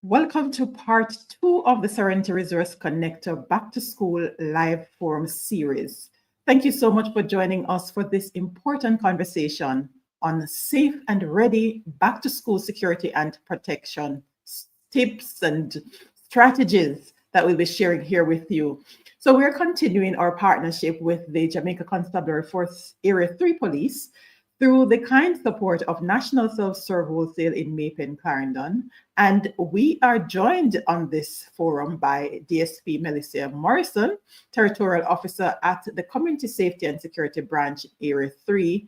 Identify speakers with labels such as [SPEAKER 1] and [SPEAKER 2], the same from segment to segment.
[SPEAKER 1] Welcome to part 2 of the Serenity Resource Connector Back to School live forum series. Thank you so much for joining us for this important conversation on safe and ready back to school security and protection tips and strategies that we'll be sharing here with you. So we're continuing our partnership with the Jamaica Constabulary Force Area 3 Police through the kind support of National Self-Serve Wholesale in Maypen, Clarendon. And we are joined on this forum by DSP Melecia Morrison, Territorial Officer at the Community Safety and Security Branch Area 3.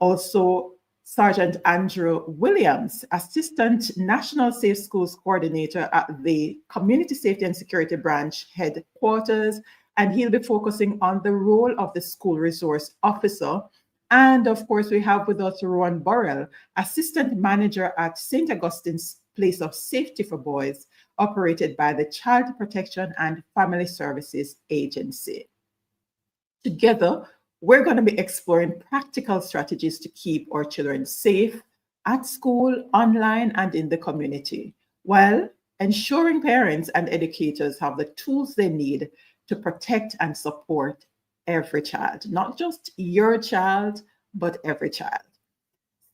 [SPEAKER 1] Also, Sergeant Andrew Williams, Assistant National Safe Schools Coordinator at the Community Safety and Security Branch Headquarters. And he'll be focusing on the role of the School Resource Officer. And of course, we have with us Rohan Burrell, Assistant Manager at St. Augustine's Place of Safety for Boys, operated by the Child Protection and Family Services Agency. Together, we're going to be exploring practical strategies to keep our children safe at school, online, and in the community, while ensuring parents and educators have the tools they need to protect and support every child, not just your child, but every child.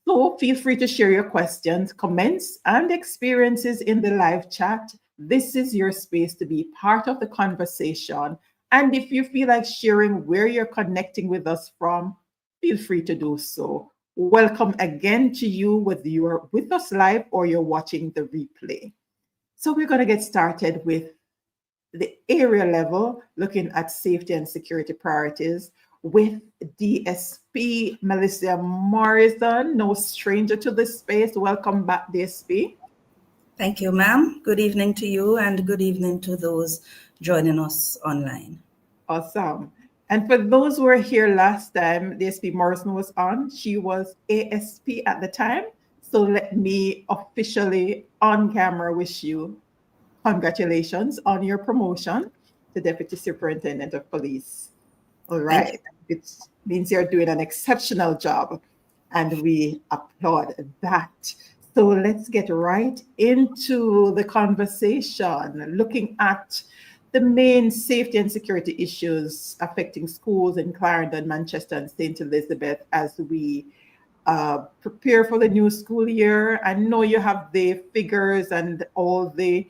[SPEAKER 1] So feel free to share your questions, comments, and experiences in the live chat. This is your space to be part of the conversation. And if you feel like sharing where you're connecting with us from, feel free to do so. Welcome again to you, whether you are with us live or you're watching the replay. So we're going to get started with the area level, looking at safety and security priorities with DSP Melecia Morrison, no stranger to this space. Welcome back, DSP.
[SPEAKER 2] Thank you, ma'am. Good evening to you and good evening to those joining us online.
[SPEAKER 1] Awesome. And for those who were here last time, DSP Morrison was on. She was ASP at the time. So let me officially on camera wish you congratulations on your promotion to Deputy Superintendent of Police. All right. It means you're doing an exceptional job, and we applaud that. So let's get right into the conversation, looking at the main safety and security issues affecting schools in Clarendon, Manchester, and St. Elizabeth as we prepare for the new school year. I know you have the figures and all the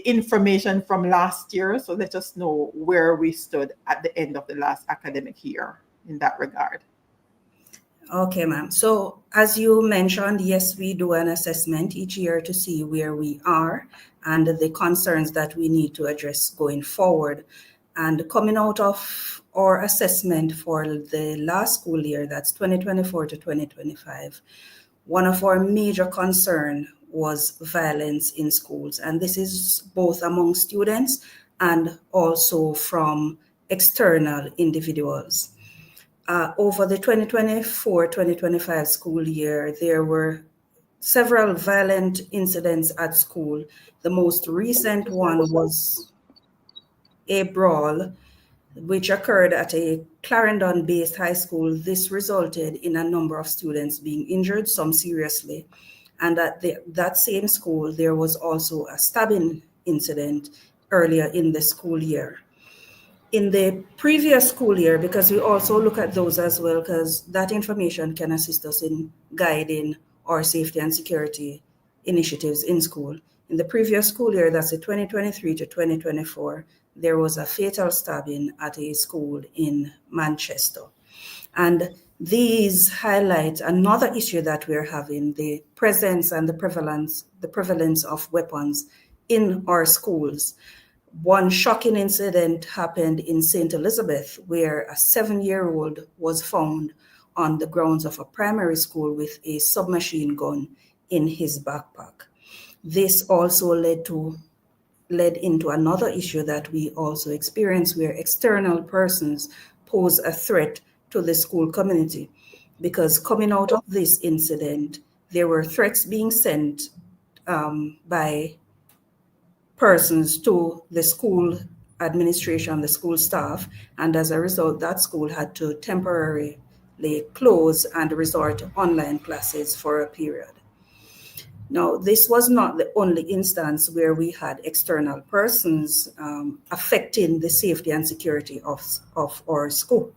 [SPEAKER 1] information from last year, so let us know where we stood at the end of the last academic year in that regard.
[SPEAKER 2] Okay, ma'am. So as you mentioned, yes, we do an assessment each year to see where we are and the concerns that we need to address going forward. And coming out of our assessment for the last school year, that's 2024 to 2025, one of our major concerns was violence in schools. And this is both among students and also from external individuals. Over the 2024-2025 school year, there were several violent incidents at school. The most recent one was a brawl which occurred at a Clarendon-based high school. This resulted in a number of students being injured, some seriously. And at that same school, there was also a stabbing incident earlier in the school year. In the previous school year, because we also look at those as well, because that information can assist us in guiding our safety and security initiatives in school. In the previous school year, that's the 2023 to 2024, there was a fatal stabbing at a school in Manchester. And these highlight another issue that we're having, the presence and the prevalence of weapons in our schools. One shocking incident happened in St. Elizabeth, where a 7-year-old was found on the grounds of a primary school with a submachine gun in his backpack. This also led into another issue that we also experience, where external persons pose a threat to the school community, because coming out of this incident, there were threats being sent by persons to the school administration, the school staff, and as a result, that school had to temporarily close and resort to online classes for a period. Now, this was not the only instance where we had external persons affecting the safety and security of our school,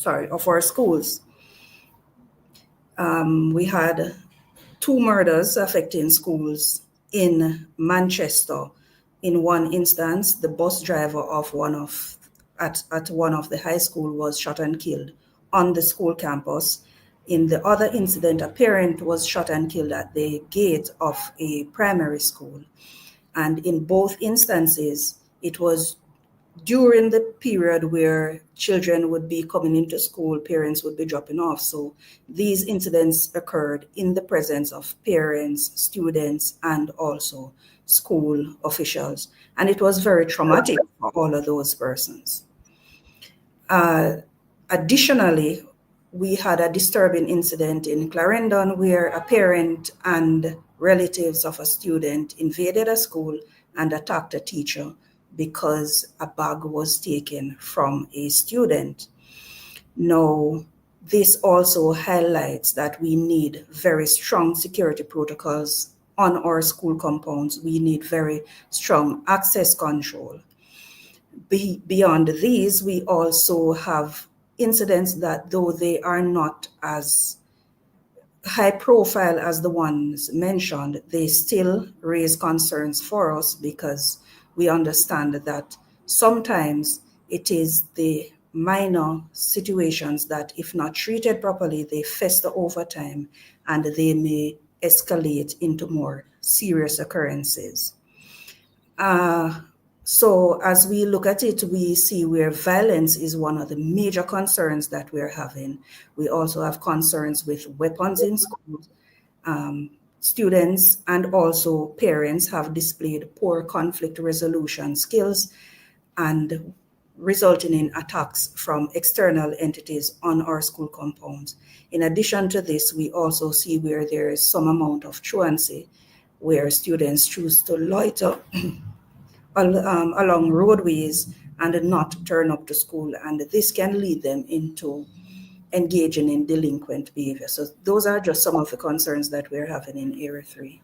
[SPEAKER 2] of our schools. We had 2 murders affecting schools in Manchester. In one instance, the bus driver of at one of the high school was shot and killed on the school campus. In the other incident, a parent was shot and killed at the gate of a primary school. And in both instances, it was during the period where children would be coming into school, parents would be dropping off. So these incidents occurred in the presence of parents, students, and also school officials. And it was very traumatic for all of those persons. Additionally, we had a disturbing incident in Clarendon where a parent and relatives of a student invaded a school and attacked a teacher because a bag was taken from a student. Now, this also highlights that we need very strong security protocols on our school compounds. We need very strong access control. Beyond these, we also have incidents that, though they are not as high profile as the ones mentioned, they still raise concerns for us because we understand that sometimes it is the minor situations that, if not treated properly, they fester over time and they may escalate into more serious occurrences. So as we look at it, we see where violence is one of the major concerns that we're having. We also have concerns with weapons in schools. Students and also parents have displayed poor conflict resolution skills and resulting in attacks from external entities on our school compounds. In addition to this, we also see where there is some amount of truancy, where students choose to loiter along roadways and not turn up to school, and this can lead them into engaging in delinquent behavior. So those are just some of the concerns that we're having in Area 3.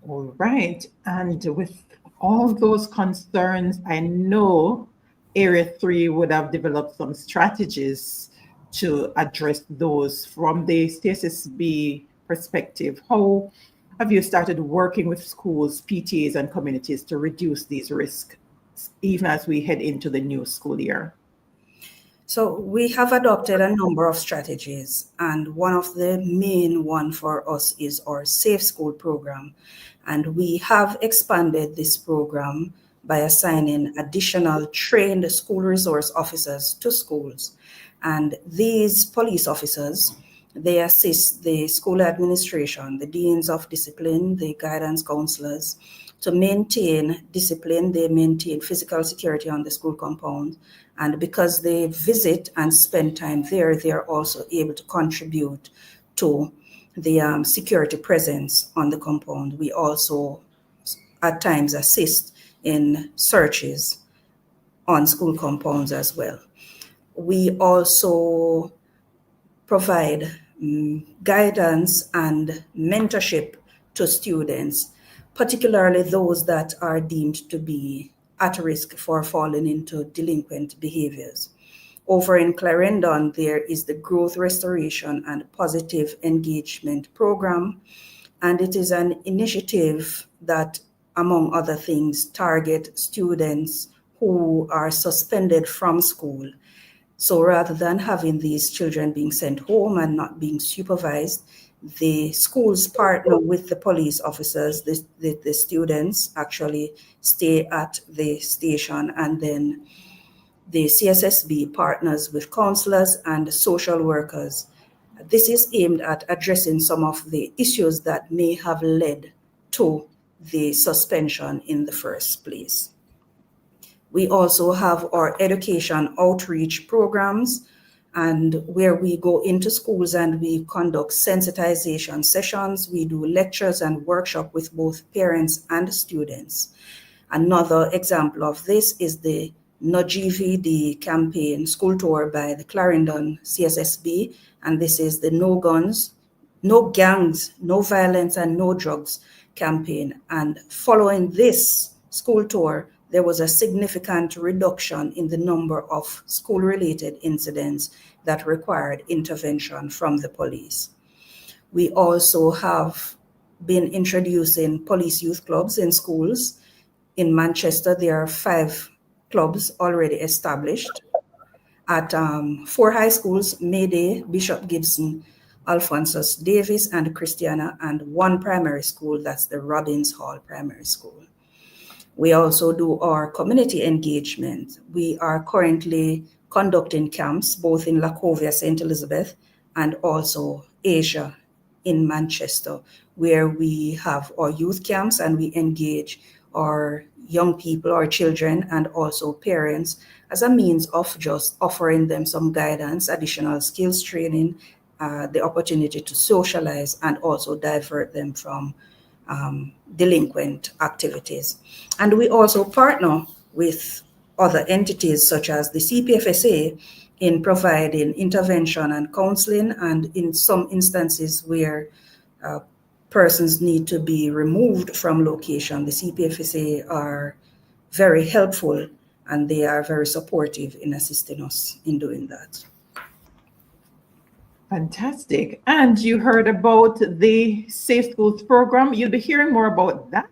[SPEAKER 1] All right. And with all those concerns, I know Area 3 would have developed some strategies to address those from the CSSB perspective. How have you started working with schools, PTAs, and communities to reduce these risks, even as we head into the new school year?
[SPEAKER 2] So we have adopted a number of strategies, and one of the main one for us is our Safe School program. And we have expanded this program by assigning additional trained school resource officers to schools. And these police officers, they assist the school administration, the deans of discipline, the guidance counselors, to maintain discipline. They maintain physical security on the school compound. And because they visit and spend time there, they are also able to contribute to the security presence on the compound. We also at times assist in searches on school compounds as well. We also provide guidance and mentorship to students, particularly those that are deemed to be at risk for falling into delinquent behaviors. Over in Clarendon, there is the Growth Restoration and Positive Engagement Program, and it is an initiative that, among other things, target students who are suspended from school. So rather than having these children being sent home and not being supervised, the schools partner with the police officers. The students actually stay at the station, and then the CSSB partners with counselors and social workers. This is aimed at addressing some of the issues that may have led to the suspension in the first place. We also have our education outreach programs, and where we go into schools and we conduct sensitization sessions. We do lectures and workshops with both parents and students. Another example of this is the Nuh-GVD campaign school tour by the Clarendon CSSB, and this is the No Guns no gangs, no violence, and no drugs campaign. And following this school tour, there was a significant reduction in the number of school-related incidents that required intervention from the police. We also have been introducing police youth clubs in schools. In Manchester, there are 5 clubs already established. At 4 high schools, Mayday, Bishop Gibson, Alphonsus Davis, and Christiana, and 1 primary school, that's the Robbins Hall Primary School. We also do our community engagement. We are currently conducting camps both in Lacovia, St. Elizabeth, and also Asia in Manchester, where we have our youth camps and we engage our young people, our children, and also parents as a means of just offering them some guidance, additional skills training, the opportunity to socialize, and also divert them from delinquent activities. And we also partner with other entities such as the CPFSA in providing intervention and counseling, and in some instances where persons need to be removed from location, the CPFSA are very helpful and they are very supportive in assisting us in doing that.
[SPEAKER 1] Fantastic. And you heard about the Safe Schools program. You'll be hearing more about that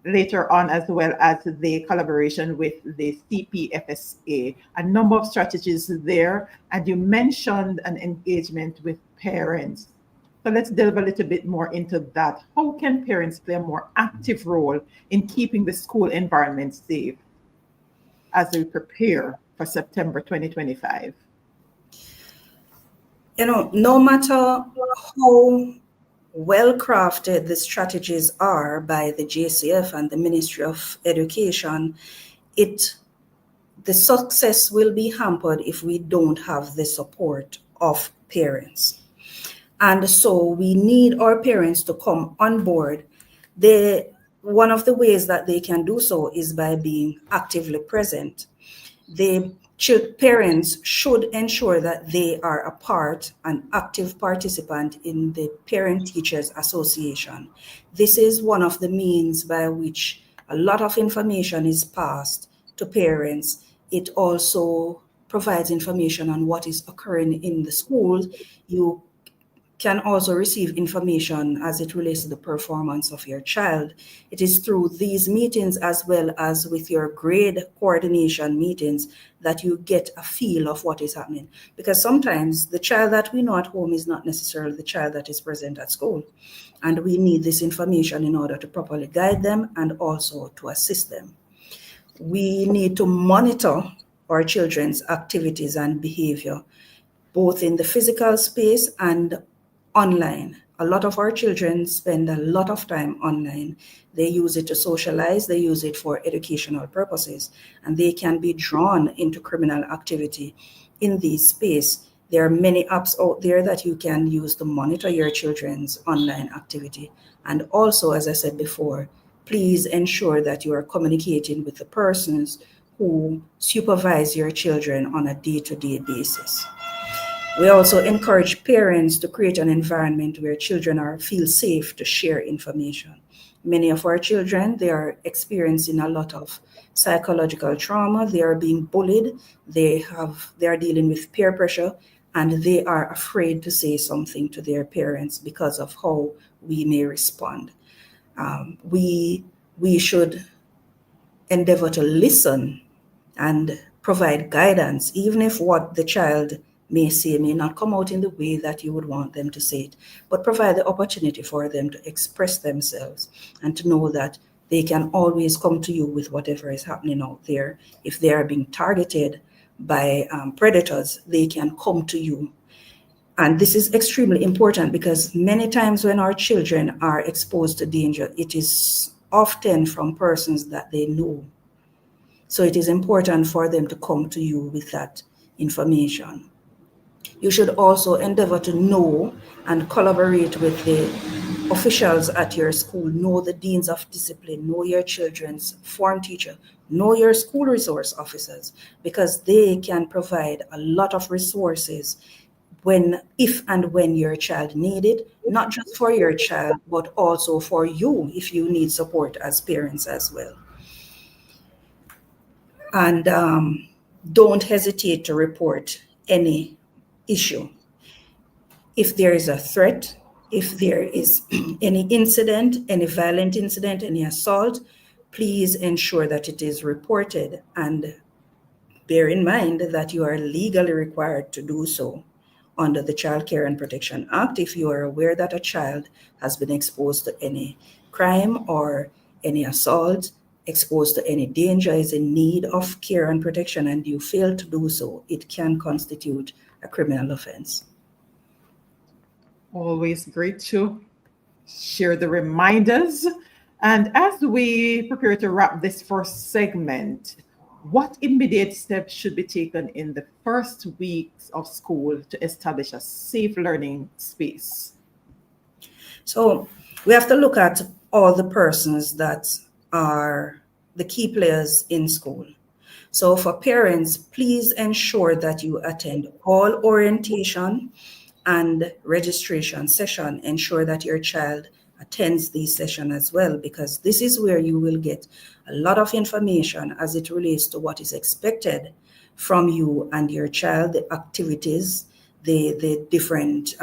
[SPEAKER 1] later on, as well as the collaboration with the CPFSA, a number of strategies there. And you mentioned an engagement with parents. So let's delve a little bit more into that. How can parents play a more active role in keeping the school environment safe as we prepare for September 2025?
[SPEAKER 2] No matter how well-crafted the strategies are by the JCF and the Ministry of Education, the success will be hampered if we don't have the support of parents. And so we need our parents to come on board. One of the ways that they can do so is by being actively present. Parents should ensure that they are an active participant in the Parent Teachers Association. This is one of the means by which a lot of information is passed to parents. It also provides information on what is occurring in the schools. You can also receive information as it relates to the performance of your child. It is through these meetings, as well as with your grade coordination meetings, that you get a feel of what is happening. Because sometimes the child that we know at home is not necessarily the child that is present at school. And we need this information in order to properly guide them and also to assist them. We need to monitor our children's activities and behavior, both in the physical space and online. A lot of our children spend a lot of time online. They use it to socialize, they use it for educational purposes, and they can be drawn into criminal activity in this space. There are many apps out there that you can use to monitor your children's online activity. And also, as I said before, please ensure that you are communicating with the persons who supervise your children on a day-to-day basis. We also encourage parents to create an environment where children feel safe to share information. Many of our children, they are experiencing a lot of psychological trauma. They are being bullied. They are dealing with peer pressure, and they are afraid to say something to their parents because of how we may respond. We should endeavor to listen and provide guidance, even if what the child may say may not come out in the way that you would want them to say it, but provide the opportunity for them to express themselves and to know that they can always come to you with whatever is happening out there. If they are being targeted by predators, they can come to you. And this is extremely important because many times when our children are exposed to danger, it is often from persons that they know. So it is important for them to come to you with that information. You should also endeavor to know and collaborate with the officials at your school. Know the deans of discipline, know your children's form teacher, know your school resource officers, because they can provide a lot of resources if and when your child need it, not just for your child, but also for you if you need support as parents as well. And don't hesitate to report any issue. If there is a threat, if there is any incident, any violent incident, any assault, please ensure that it is reported, and bear in mind that you are legally required to do so under the Child Care and Protection Act if you are aware that a child has been exposed to any crime or any assault, exposed to any danger, is in need of care and protection, and you fail to do so, it can constitute a criminal offense.
[SPEAKER 1] Always great to share the reminders. And as we prepare to wrap this first segment, what immediate steps should be taken in the first weeks of school to establish a safe learning space?
[SPEAKER 2] So we have to look at all the persons that are the key players in school. So for parents, please ensure that you attend all orientation and registration session. Ensure that your child attends these sessions as well, because this is where you will get a lot of information as it relates to what is expected from you and your child, the activities, the different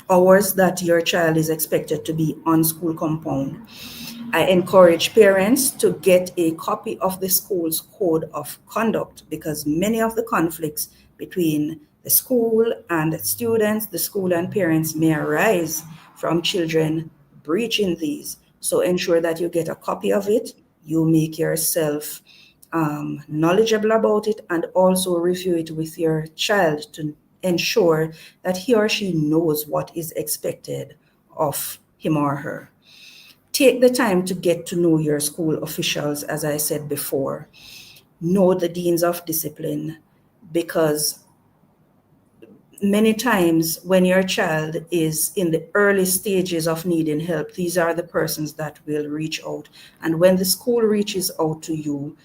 [SPEAKER 2] hours that your child is expected to be on school compound. I encourage parents to get a copy of the school's code of conduct, because many of the conflicts between the school and students, the school and parents, may arise from children breaching these. So ensure that you get a copy of it, you make yourself knowledgeable about it, and also review it with your child to ensure that he or she knows what is expected of him or her. Take the time to get to know your school officials, as I said before. Know the deans of discipline, because many times when your child is in the early stages of needing help, these are the persons that will reach out. And when the school reaches out to you,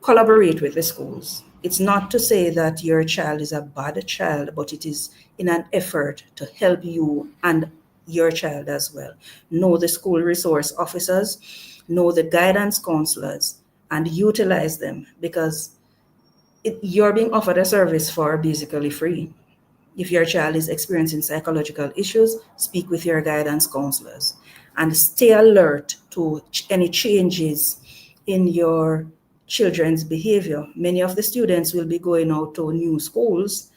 [SPEAKER 2] collaborate with the schools. It's not to say that your child is a bad child, but it is in an effort to help you and your child as well. Know the school resource officers, know the guidance counselors, and utilize them, because you're being offered a service for basically free. If your child is experiencing psychological issues, speak with your guidance counselors and stay alert to any changes in your children's behavior. Many of the students will be going out to new schools,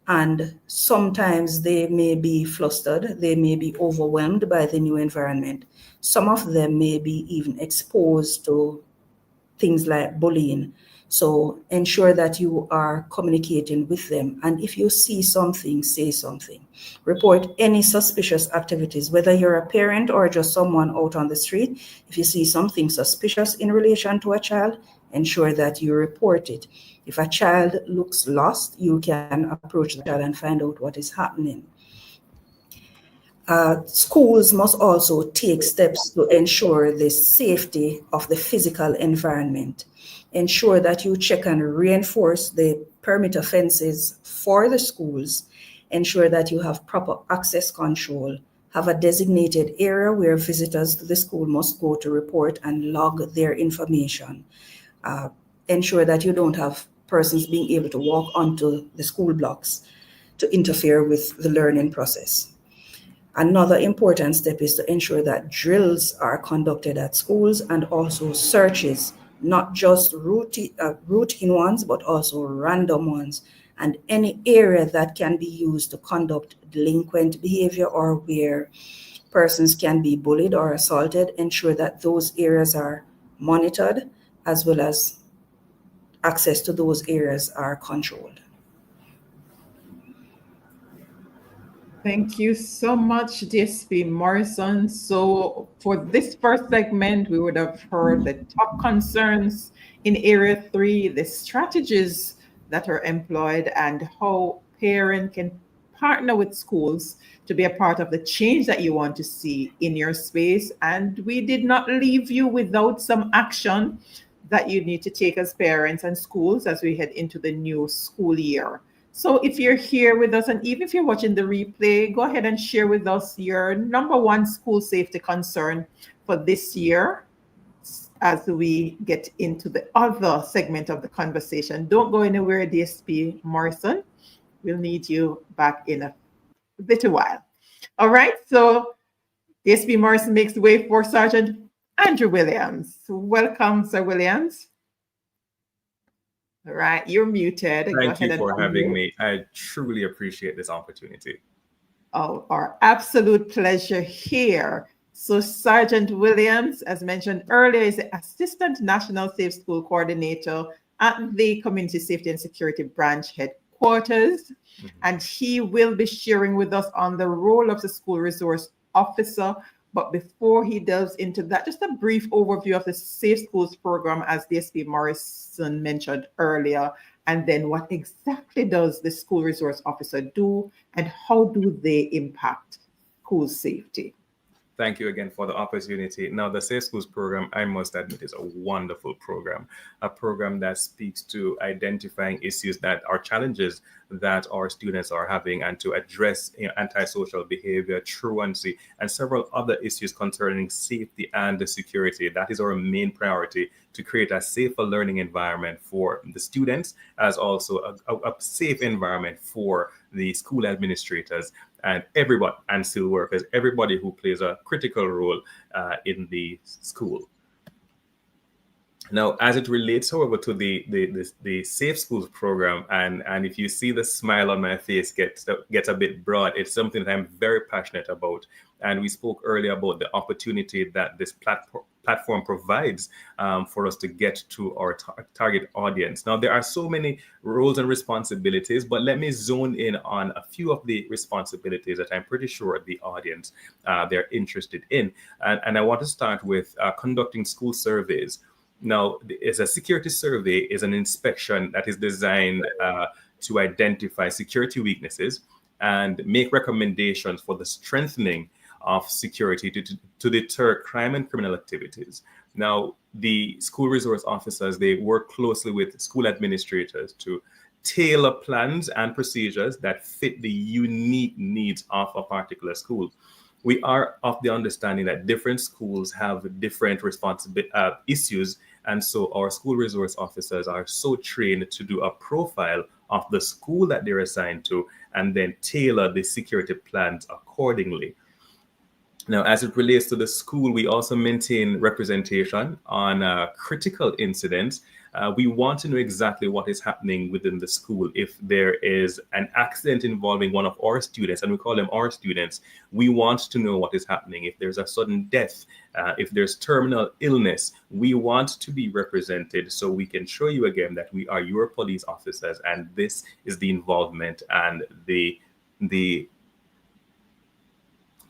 [SPEAKER 2] and sometimes they may be flustered, they may be overwhelmed by the new environment. Some of them may be even exposed to things like bullying. So ensure that you are communicating with them. And if you see something, say something. Report any suspicious activities, whether you're a parent or just someone out on the street. If you see something suspicious in relation to a child, ensure that you report it. If a child looks lost, you can approach the child and find out what is happening. Schools must also take steps to ensure the safety of the physical environment. Ensure that you check and reinforce the perimeter fences for the schools. Ensure that you have proper access control. Have a designated area where visitors to the school must go to report and log their information. Ensure that you don't have persons being able to walk onto the school blocks to interfere with the learning process. Another important step is to ensure that drills are conducted at schools, and also searches, not just routine ones, but also random ones, and any area that can be used to conduct delinquent behavior or where persons can be bullied or assaulted. Ensure that those areas are monitored, as well as access to those areas are controlled.
[SPEAKER 1] Thank you so much, DSP Morrison. So for this first segment, we would have heard the top concerns in Area 3, the strategies that are employed, and how parents can partner with schools to be a part of the change that you want to see in your space. And we did not leave you without some action that you need to take as parents and schools as we head into the new school year. So if you're here with us, and even if you're watching the replay, go ahead and share with us your number one school safety concern for this year as we get into the other segment of the conversation. Don't go anywhere, DSP Morrison. We'll need you back in a little while. All right, so DSP Morrison makes the way for Sergeant Andrew Williams. Welcome, Sir Williams. All right, you're muted.
[SPEAKER 3] Thank you for having me. I truly appreciate this opportunity.
[SPEAKER 1] Oh, our absolute pleasure here. So Sergeant Williams, as mentioned earlier, is the Assistant National Safe School Coordinator at the Community Safety and Security Branch Headquarters. Mm-hmm. And he will be sharing with us on the role of the School Resource Officer. But before he delves into that, just a brief overview of the Safe Schools program, as DSP Morrison mentioned earlier, and then what exactly does the School Resource Officer do and how do they impact school safety?
[SPEAKER 3] Thank you again for the opportunity. Now, the Safe Schools program, I must admit, is a wonderful program, a program that speaks to identifying issues that are challenges that our students are having and to address antisocial behavior, truancy, and several other issues concerning safety and security. That is our main priority, to create a safer learning environment for the students, as also a safe environment for the school administrators and everybody, and still workers, everybody who plays a critical role in the school. Now, as it relates, however, to the Safe Schools program, and if you see the smile on my face gets a bit broad, it's something that I'm very passionate about. And we spoke earlier about the opportunity that this platform provides for us to get to our target audience. Now, there are so many roles and responsibilities, but let me zone in on a few of the responsibilities that I'm pretty sure the audience they're interested in. And I want to start with conducting school surveys. Now, it's a security survey is an inspection that is designed to identify security weaknesses and make recommendations for the strengthening of security to deter crime and criminal activities. Now, the school resource officers, they work closely with school administrators to tailor plans and procedures that fit the unique needs of a particular school. We are of the understanding that different schools have different issues, and so our school resource officers are so trained to do a profile of the school that they're assigned to and then tailor the security plans accordingly. Now, as it relates to the school, we also maintain representation on critical incidents. We want to know exactly what is happening within the school. If there is an accident involving one of our students, and we call them our students, we want to know what is happening. If there's a sudden death, if there's terminal illness, we want to be represented so we can show you again that we are your police officers, and this is the involvement and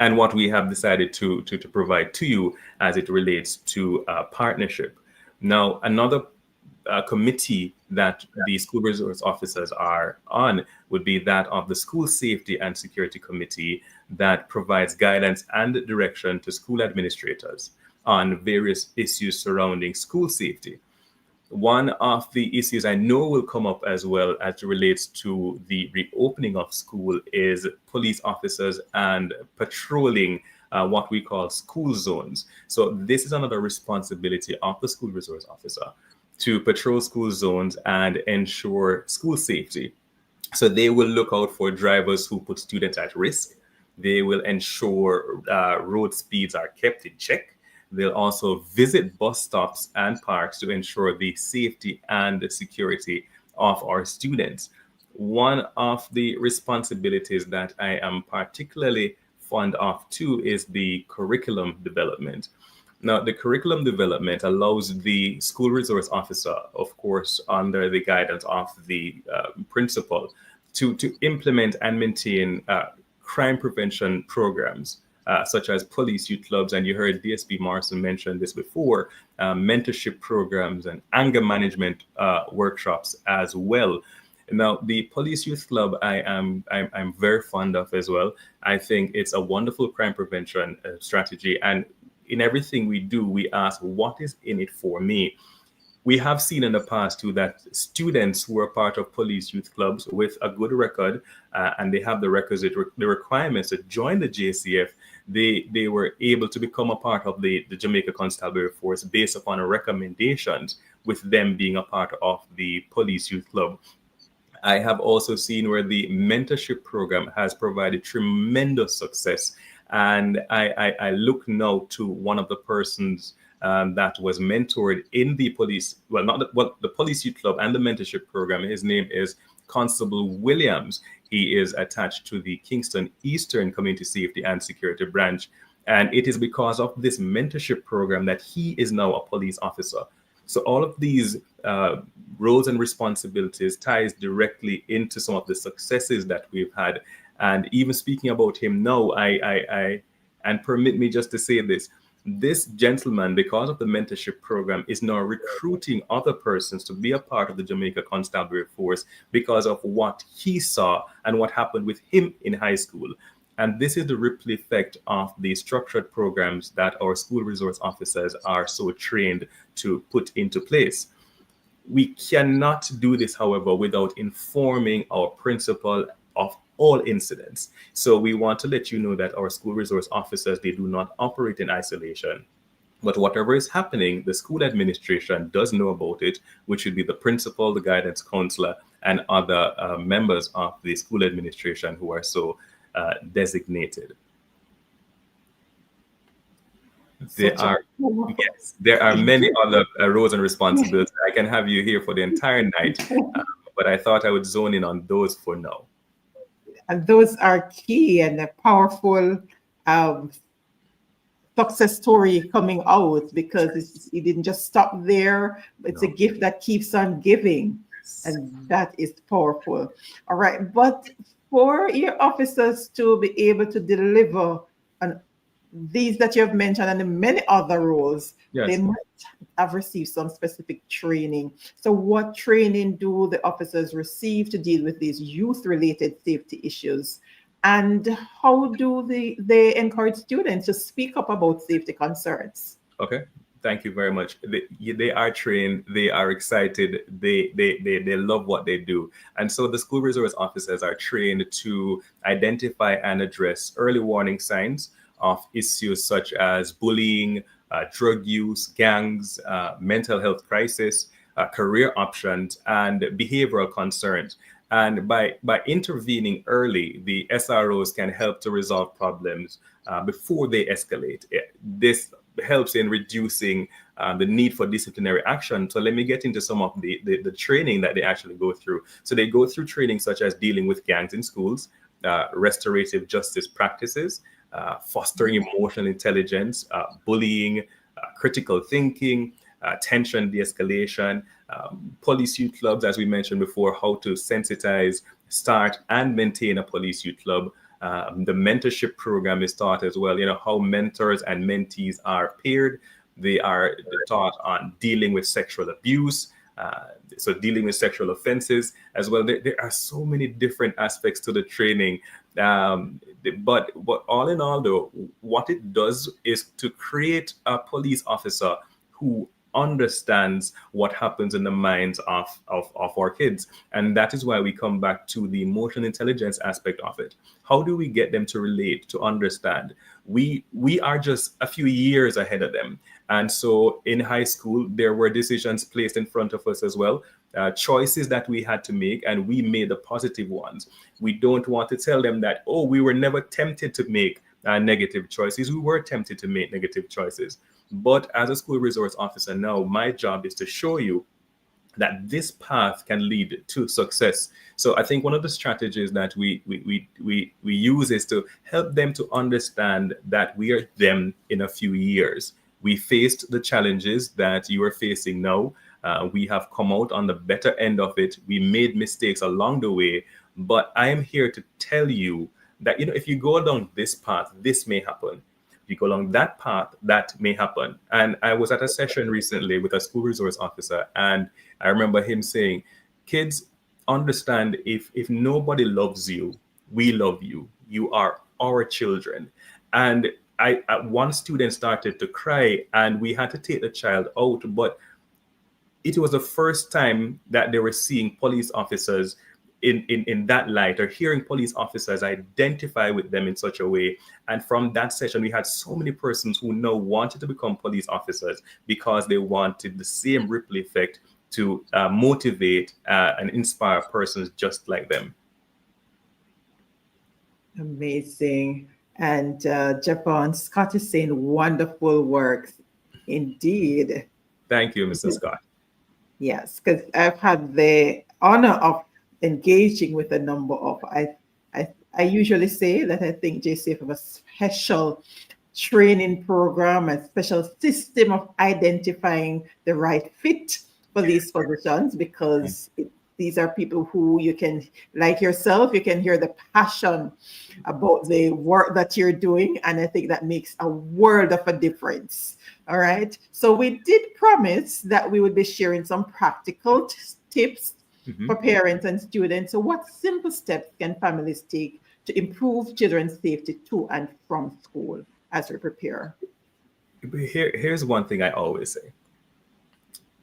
[SPEAKER 3] and what we have decided to provide to you as it relates to partnership. Now, another committee that the school resource officers are on would be that of the School Safety and Security Committee that provides guidance and direction to school administrators on various issues surrounding school safety. One of the issues I know will come up as well as it relates to the reopening of school is police officers and patrolling what we call school zones. So this is another responsibility of the school resource officer, to patrol school zones and ensure school safety. So they will look out for drivers who put students at risk. They will ensure road speeds are kept in check. They'll also visit bus stops and parks to ensure the safety and the security of our students. One of the responsibilities that I am particularly fond of too is the curriculum development. Now, the curriculum development allows the school resource officer, of course, under the guidance of the principal, to implement and maintain crime prevention programs. Such as police youth clubs, and you heard DSP Morrison mention this before, mentorship programs and anger management workshops as well. Now, the police youth club, I'm very fond of as well. I think it's a wonderful crime prevention strategy, and in everything we do, we ask, what is in it for me? We have seen in the past too that students who are part of police youth clubs with a good record and they have the requisite the requirements to join the JCF, they were able to become a part of the Jamaica Constabulary Force based upon recommendations, with them being a part of the police youth club. I have also seen where the mentorship program has provided tremendous success. And I look now to one of the persons that was mentored in the police, well, not the, well, the police youth club and the mentorship program. His name is Constable Williams. He is attached to the Kingston Eastern Community Safety and Security Branch. And it is because of this mentorship program that he is now a police officer. So all of these roles and responsibilities ties directly into some of the successes that we've had. And even speaking about him now, and permit me just to say this gentleman, because of the mentorship program, is now recruiting other persons to be a part of the Jamaica Constabulary Force because of what he saw and what happened with him in high school. And this is the ripple effect of the structured programs that our school resource officers are so trained to put into place. We cannot do this, however, without informing our principal of all incidents. So we want to let you know that our school resource officers, they do not operate in isolation. But whatever is happening, the school administration does know about it, which would be the principal, the guidance counselor, and other members of the school administration who are so designated. There are many other roles and responsibilities. I can have you here for the entire night, but I thought I would zone in on those for now.
[SPEAKER 1] And those are key and a powerful success story coming out, because it didn't just stop there. It's a gift that keeps on giving, and that is powerful. All right, but for your officers to be able to deliver on these that you have mentioned and the many other roles, they might have received some specific training. So what training do the officers receive to deal with these youth-related safety issues? And how do they encourage students to speak up about safety concerns?
[SPEAKER 3] Okay. Thank you very much. They are trained, they are excited, they love what they do. And so the school resource officers are trained to identify and address early warning signs of issues such as bullying, drug use, gangs, mental health crisis, career options, and behavioral concerns. And by intervening early, the SROs can help to resolve problems before they escalate. This helps in reducing the need for disciplinary action. So let me get into some of the training that they actually go through. So they go through training such as dealing with gangs in schools, restorative justice practices, fostering emotional intelligence, bullying, critical thinking, tension de-escalation, police youth clubs, as we mentioned before, how to sensitize, start, and maintain a police youth club. The mentorship program is taught as well, how mentors and mentees are paired. They are taught on dealing with sexual abuse, so dealing with sexual offenses as well. There are so many different aspects to the training. But all in all, though, what it does is to create a police officer who understands what happens in the minds of our kids. And that is why we come back to the emotional intelligence aspect of it. How do we get them to relate, to understand? We are just a few years ahead of them. And so in high school, there were decisions placed in front of us as well, choices that we had to make, and we made the positive ones. We don't want to tell them that, oh, we were never tempted to make negative choices. We were tempted to make negative choices. But as a school resource officer now, my job is to show you that this path can lead to success. So I think one of the strategies that we use is to help them to understand that we are them in a few years. We faced the challenges that you are facing now. We have come out on the better end of it. We made mistakes along the way, but I am here to tell you that, if you go along this path, this may happen. If you go along that path, that may happen. And I was at a session recently with a school resource officer, and I remember him saying, kids, understand, if nobody loves you, we love you. You are our children. And one student started to cry, and we had to take the child out. But it was the first time that they were seeing police officers in that light, or hearing police officers identify with them in such a way. And from that session, we had so many persons who now wanted to become police officers because they wanted the same ripple effect to motivate and inspire persons just like them.
[SPEAKER 1] Amazing. And Japan, Scott is saying wonderful work. Indeed.
[SPEAKER 3] Thank you, Mr. Scott.
[SPEAKER 1] Yes, because I've had the honor of engaging with a number of, I usually say that I think JCF have a special training program, a special system of identifying the right fit for these positions, because these are people who you can, like yourself, you can hear the passion about the work that you're doing. And I think that makes a world of a difference. All right. So we did promise that we would be sharing some practical tips for parents and students. So what simple steps can families take to improve children's safety to and from school as we prepare?
[SPEAKER 3] Here's one thing I always say.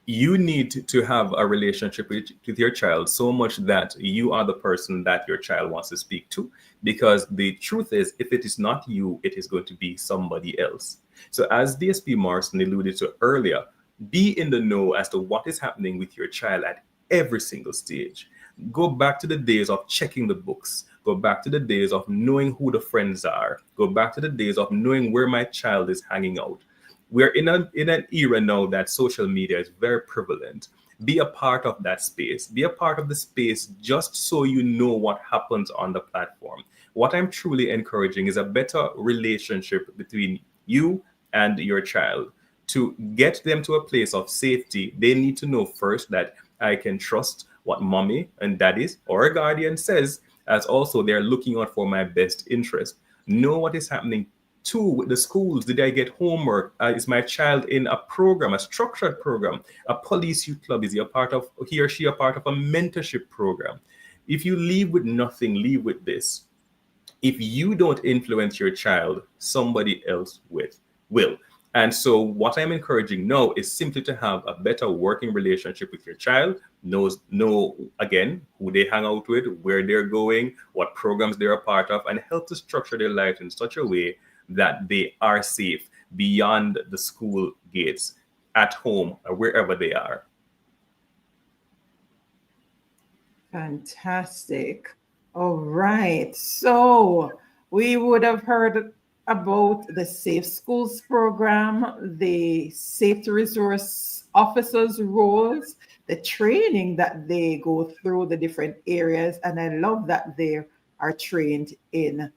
[SPEAKER 3] You need to have a relationship with your child so much that you are the person that your child wants to speak to. Because the truth is, if it is not you, it is going to be somebody else. So as DSP Morrison alluded to earlier, be in the know as to what is happening with your child at every single stage. Go back to the days of checking the books. Go back to the days of knowing who the friends are. Go back to the days of knowing where my child is hanging out. We're in an era now that social media is very prevalent. Be a part of that space. Be a part of the space just so you know what happens on the platform. What I'm truly encouraging is a better relationship between you and your child. To get them to a place of safety, they need to know first that I can trust what mommy and daddy or a guardian says, as also they're looking out for my best interest. Know what is happening too with the schools. Did I get homework? Is my child in a program, a structured program, a police youth club? Is he or she a part of a mentorship program? If you leave with nothing, leave with this. If you don't influence your child, somebody else will. And so what I'm encouraging now is simply to have a better working relationship with your child. Know again who they hang out with, where they're going, what programs they're a part of, and help to structure their life in such a way that they are safe beyond the school gates, at home, or wherever they are.
[SPEAKER 1] Fantastic. All right. So we would have heard about the Safe Schools program, the safety resource officers' roles, the training that they go through the different areas. And I love that they are trained in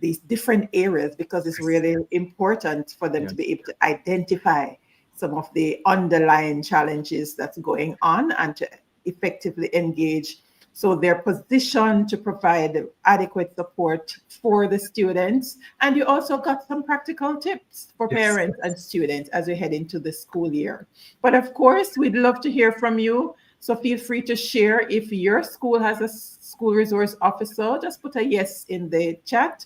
[SPEAKER 1] these different areas, because it's really important for them to be able to identify some of the underlying challenges that's going on and to effectively engage. So they're positioned to provide adequate support for the students. And you also got some practical tips for parents and students as we head into the school year. But of course, we'd love to hear from you. So feel free to share if your school has a school resource officer. Just put a yes in the chat.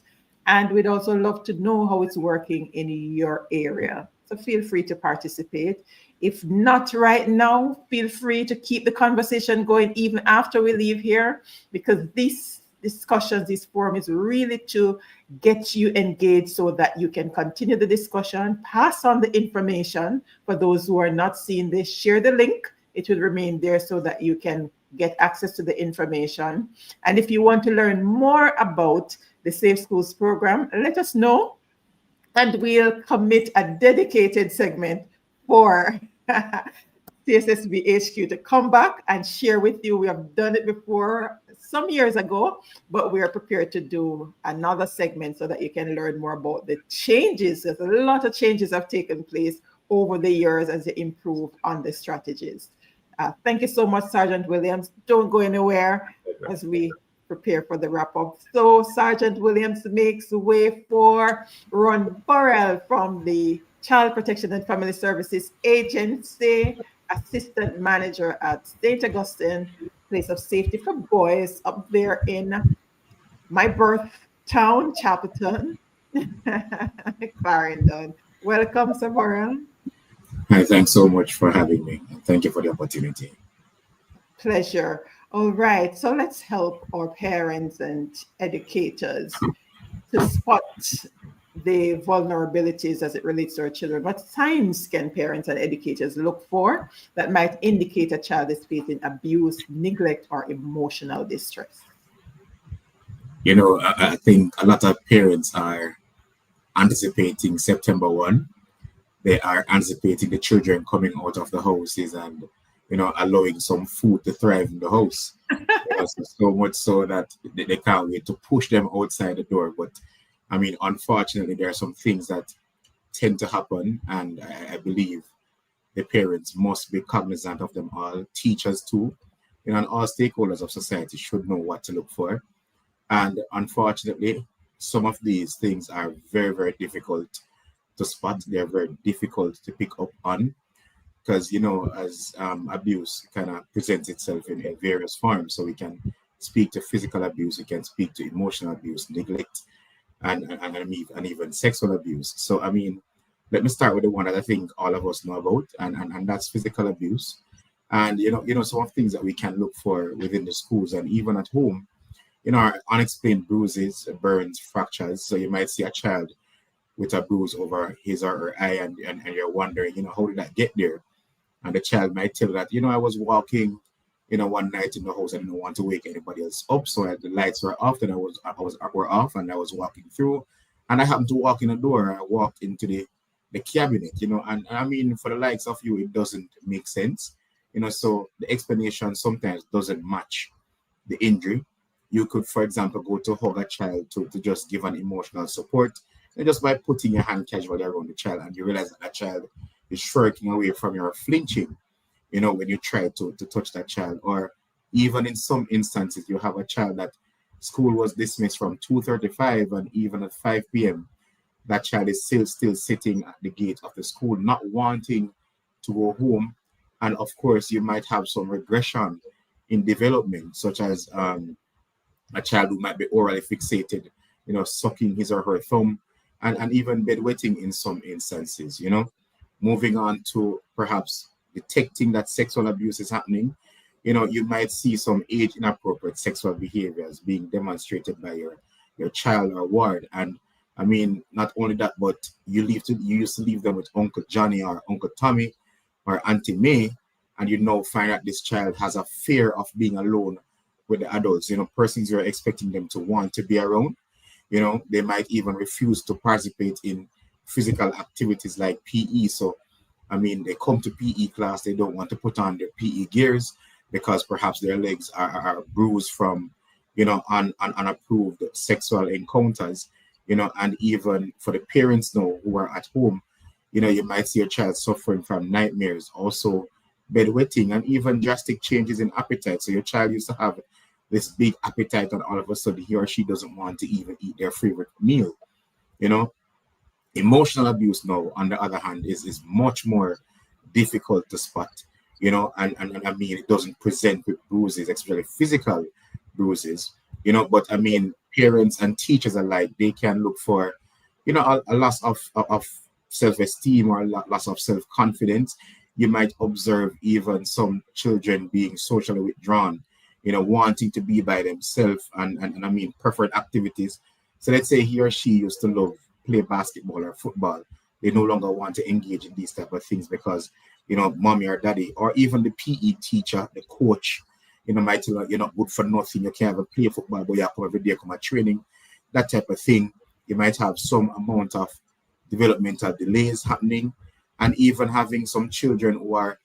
[SPEAKER 1] And we'd also love to know how it's working in your area. So feel free to participate. If not right now, feel free to keep the conversation going even after we leave here, because this discussions, this forum is really to get you engaged so that you can continue the discussion, pass on the information. For those who are not seeing this, share the link. It will remain there so that you can get access to the information. And if you want to learn more about the Safe Schools program, let us know, and we'll commit a dedicated segment for CSSB HQ to come back and share with you. We have done it before some years ago, but we are prepared to do another segment so that you can learn more about the changes. There's a lot of changes have taken place over the years as they improve on the strategies. Thank you so much, Sergeant Williams. Don't go anywhere as we prepare for the wrap up. So Sergeant Williams makes way for Ron Burrell from the Child Protection and Family Services Agency, Assistant Manager at St. Augustine, Place of Safety for Boys, up there in my birth town, Chapelton, Clarendon. Welcome, Sir Burrell.
[SPEAKER 4] Hi, thanks so much for having me. Thank you for the opportunity.
[SPEAKER 1] Pleasure. All right, so let's help our parents and educators to spot the vulnerabilities as it relates to our children. What signs can parents and educators look for that might indicate a child is facing abuse, neglect, or emotional distress?
[SPEAKER 4] You know, I think a lot of parents are anticipating September 1. They are anticipating the children coming out of the houses and, allowing some food to thrive in the house. So much so that they can't wait to push them outside the door. But I mean, unfortunately, there are some things that tend to happen, and I believe the parents must be cognizant of them all. Teachers too, and all stakeholders of society should know what to look for. And unfortunately, some of these things are very, very difficult to spot. They're very difficult to pick up on because, as abuse kind of presents itself in various forms. So we can speak to physical abuse, we can speak to emotional abuse, neglect, and even sexual abuse. So, I mean, let me start with the one that I think all of us know about, and that's physical abuse. And, some of the things that we can look for within the schools and even at home, are unexplained bruises, burns, fractures. So you might see a child with a bruise over his or her eye, and you're wondering, how did that get there? And the child might tell that, I was walking, one night in the house. I didn't want to wake anybody else up, so the lights were off, and were off, and I was walking through, and I happened to walk in the door. I walked into the cabinet, and I mean, for the likes of you, it doesn't make sense, So the explanation sometimes doesn't match the injury. You could, for example, go to hug a child to just give an emotional support, and just by putting your hand casually around the child, and you realize that child is shirking away from your flinching, when you try to touch that child. Or even in some instances, you have a child that school was dismissed from 2:35, and even at 5 p.m., that child is still sitting at the gate of the school, not wanting to go home. And of course, you might have some regression in development, such as a child who might be orally fixated, sucking his or her thumb, and even bedwetting in some instances, Moving on to perhaps detecting that sexual abuse is happening, you might see some age inappropriate sexual behaviors being demonstrated by your child or ward. And I mean, not only that, but you used to leave them with Uncle Johnny or Uncle Tommy or Auntie May, and find out this child has a fear of being alone with the adults, persons you're expecting them to want to be around. They might even refuse to participate in physical activities like PE. So, I mean, they come to PE class, they don't want to put on their PE gears because perhaps their legs are bruised from, unapproved sexual encounters, and even for the parents now who are at home, you might see a child suffering from nightmares, also bedwetting, and even drastic changes in appetite. So your child used to have this big appetite, and all of a sudden he or she doesn't want to even eat their favorite meal. Emotional abuse now, on the other hand, is much more difficult to spot, and I mean, it doesn't present with bruises, especially physical bruises, but I mean, parents and teachers alike, they can look for, a loss of self-esteem or a loss of self-confidence. You might observe even some children being socially withdrawn, wanting to be by themselves, and I mean, preferred activities. So let's say he or she used to love play basketball or football. They no longer want to engage in these type of things because, mommy or daddy, or even the PE teacher, the coach, might tell you're not good for nothing. You can't even play football, but you have to every day come at training, that type of thing. You might have some amount of developmental delays happening, and even having some children who are,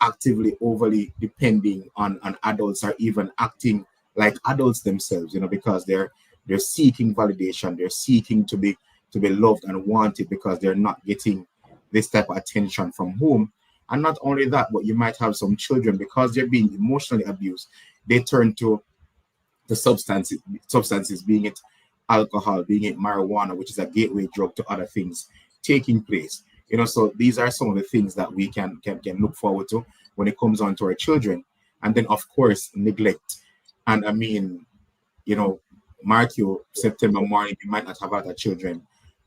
[SPEAKER 4] actively overly depending on adults, or even acting like adults themselves, because they're seeking validation, they're seeking to be loved and wanted because they're not getting this type of attention from home. And not only that, but you might have some children, because they're being emotionally abused, they turn to the substances, being it alcohol, being it marijuana, which is a gateway drug to other things taking place. So these are some of the things that we can look forward to when it comes on to our children. And then, of course, neglect. And I mean, mark you, September morning, you might not have other children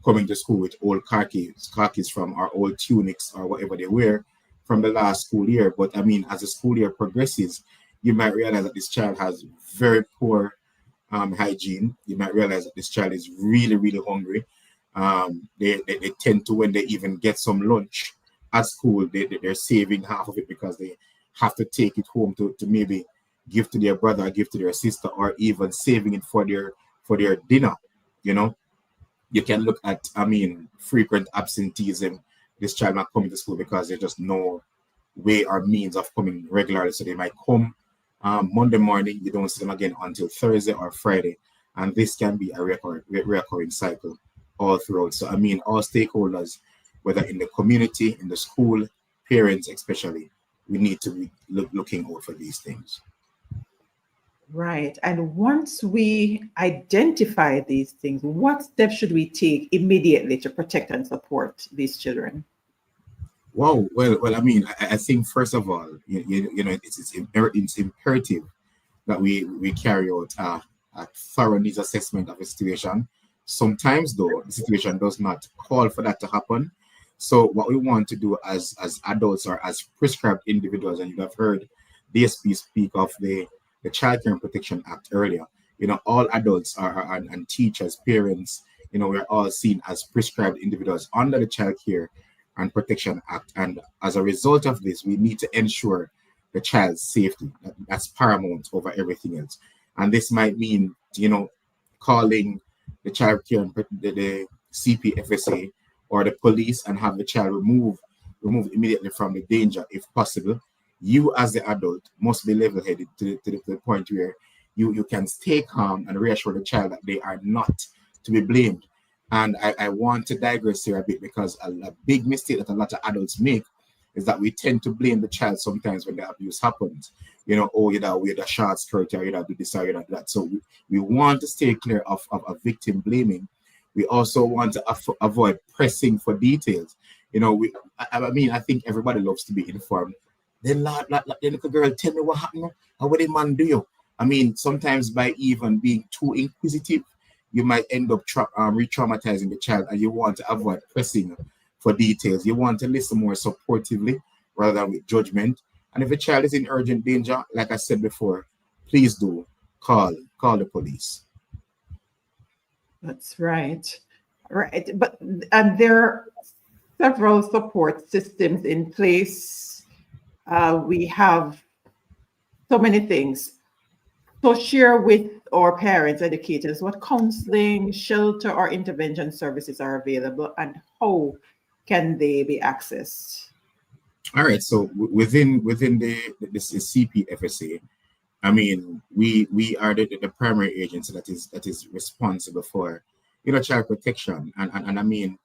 [SPEAKER 4] coming to school with old khakis from our old tunics or whatever they wear from the last school year. But I mean, as the school year progresses, you might realize that this child has very poor hygiene. You might realize that this child is really, really hungry. They tend to, when they even get some lunch at school, they're saving half of it because they have to take it home to maybe give to their brother, give to their sister, or even saving it for their dinner. You know, you can look at, I mean, frequent absenteeism. This child not coming to school because there's just no way or means of coming regularly. So they might come Monday morning, you don't see them again until Thursday or Friday. And this can be a recurring cycle all throughout. So I mean, all stakeholders, whether in the community, in the school, parents especially, we need to be looking out for these things.
[SPEAKER 1] Right. And once we identify these things, what steps should we take immediately to protect and support these children?
[SPEAKER 4] Wow. Well. I mean, I think first of all, you know, it's imperative that we carry out a thorough needs assessment of a situation. Sometimes, though, the situation does not call for that to happen. So what we want to do as adults or as prescribed individuals, and you have heard DSP speak of the Child Care and Protection Act earlier. You know, all adults and teachers, parents, you know, we're all seen as prescribed individuals under the Child Care and Protection Act. And as a result of this, we need to ensure the child's safety. That's paramount over everything else. And this might mean, you know, calling the Child Care and the CPFSA or the police and have the child removed immediately from the danger if possible. You as the adult must be level-headed to the point where you can stay calm and reassure the child that they are not to be blamed. And I want to digress here a bit because a big mistake that a lot of adults make is that we tend to blame the child sometimes when the abuse happens. You know, oh, you know, wear the short skirt, or you know, do this, or you know, that. So we want to stay clear of victim blaming. We also want to avoid pressing for details. You know, I mean, I think everybody loves to be informed. Then the little girl, tell me what happened, or what did man do you? I mean, sometimes by even being too inquisitive, you might end up re-traumatizing the child, and you want to avoid pressing for details. You want to listen more supportively rather than with judgment. And if a child is in urgent danger, like I said before, please do call the police.
[SPEAKER 1] That's right. Right. But there are several support systems in place. We have so many things. So share with our parents, educators, what counseling, shelter, or intervention services are available and how can they be accessed?
[SPEAKER 4] All right. So within the CPFSA, I mean, we are the primary agency that is responsible for, you know, child protection. And I mean,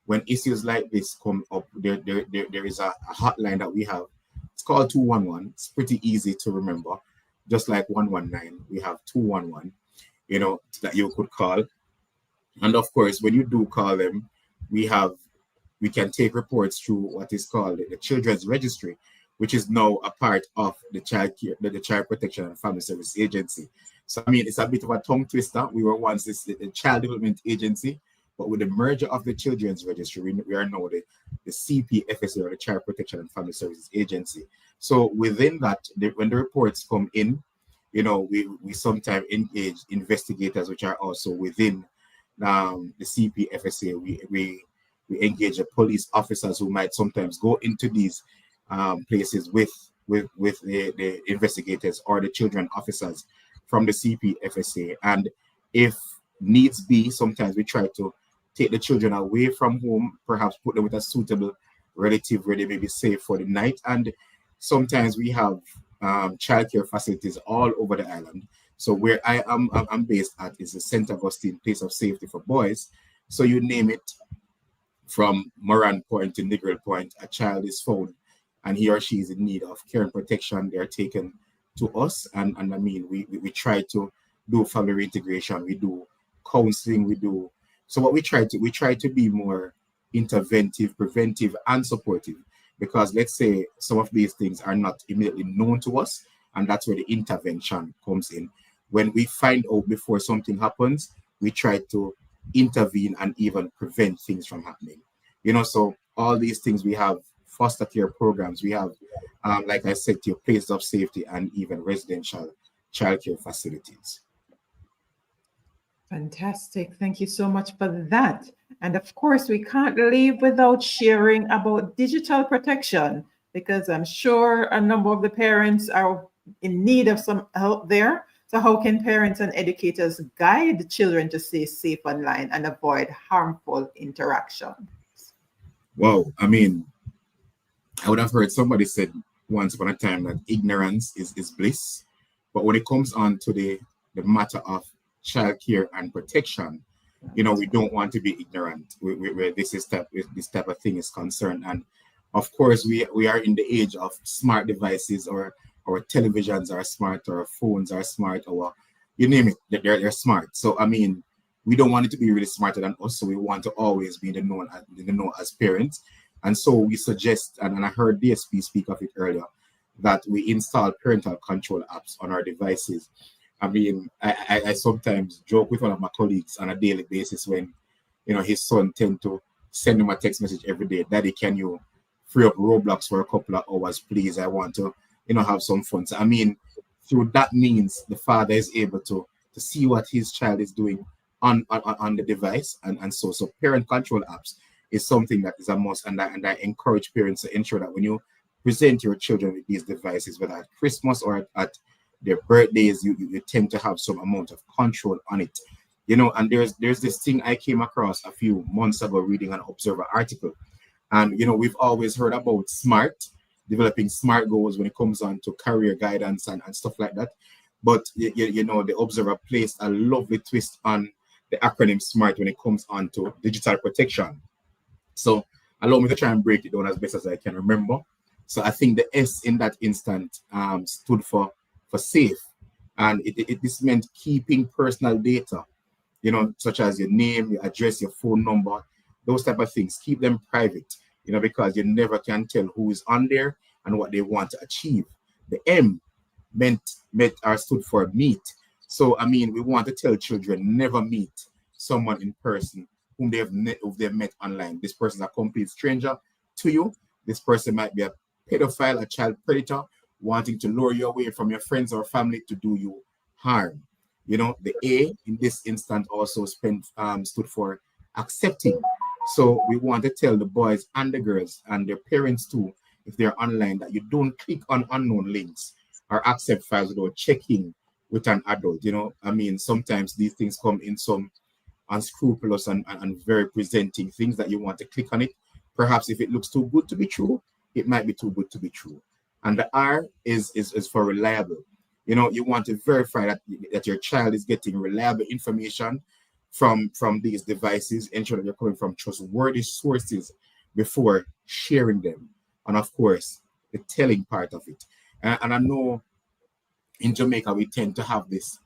[SPEAKER 4] when issues like this come up, there is a hotline that we have. It's called 211. It's pretty easy to remember. Just like 119, we have 211, you know, that you could call. And of course, when you do call them, we can take reports through what is called the Children's Registry, which is now a part of the Child Protection and Family Service Agency. So I mean, it's a bit of a tongue twister. We were once the Child Development Agency, but with the merger of the Children's Registry, we are now the CPFSA, or the Child Protection and Family Services Agency. So within that, when the reports come in, you know, we sometimes engage investigators, which are also within the CPFSA. We engage the police officers who might sometimes go into these places with the investigators or the children officers from the CPFSA. And if needs be, sometimes we try to take the children away from home, perhaps put them with a suitable relative where they may be safe for the night. And sometimes we have childcare facilities all over the island. So where I'm based at is the St. Augustine Place of Safety for Boys. So you name it, from Moran Point to Negril Point, a child is found and he or she is in need of care and protection. They are taken to us. And I mean, we try to do family reintegration, we do counseling, we do. So what we try to be more interventive, preventive, and supportive, because let's say some of these things are not immediately known to us, and that's where the intervention comes in. When we find out before something happens, we try to intervene and even prevent things from happening. So all these things, we have foster care programs, we have, like I said, to your places of safety and even residential childcare facilities.
[SPEAKER 1] Fantastic. Thank you so much for that. And of course, we can't leave without sharing about digital protection, because I'm sure a number of the parents are in need of some help there. So how can parents and educators guide children to stay safe online and avoid harmful interactions?
[SPEAKER 4] Wow. I mean, I would have heard somebody said once upon a time that ignorance is bliss. But when it comes on to the matter of child care and protection, we don't want to be ignorant where this type of thing is concerned. And of course, we are in the age of smart devices, or our televisions are smart, our phones are smart, or you name it, they're smart. So I mean, we don't want it to be really smarter than us. So we want to always be in the know as parents. And so we suggest, and I heard DSP speak of it earlier, that we install parental control apps on our devices. I mean, I sometimes joke with one of my colleagues on a daily basis when, his son tend to send him a text message every day. Daddy, can you free up Roblox for a couple of hours, please? I want to, have some fun. So, I mean, through that means, the father is able to see what his child is doing on the device. And so parent control apps is something that is a must. And I encourage parents to ensure that when you present your children with these devices, whether at Christmas or at their birthdays, you tend to have some amount of control on it. And there's this thing I came across a few months ago reading an Observer article. And, we've always heard about developing SMART goals when it comes on to career guidance and stuff like that. But, the Observer placed a lovely twist on the acronym SMART when it comes on to digital protection. So allow me to try and break it down as best as I can remember. So I think the S in that instant stood for safe. And this meant keeping personal data, such as your name, your address, your phone number, those type of things. Keep them private, because you never can tell who is on there and what they want to achieve. The M stood for meet. So, I mean, we want to tell children never meet someone in person whom they've met online. This person is a complete stranger to you. This person might be a pedophile, a child predator, wanting to lure you away from your friends or family to do you harm. The A in this instance also stood for accepting. So we want to tell the boys and the girls and their parents too, if they're online, that you don't click on unknown links or accept files without checking with an adult. I mean, sometimes these things come in some unscrupulous and very presenting things that you want to click on it. Perhaps if it looks too good to be true, it might be too good to be true. And the R is for reliable. You want to verify that your child is getting reliable information from these devices, ensure that they're coming from trustworthy sources before sharing them. And of course, the telling part of it. And I know in Jamaica, we tend to have this,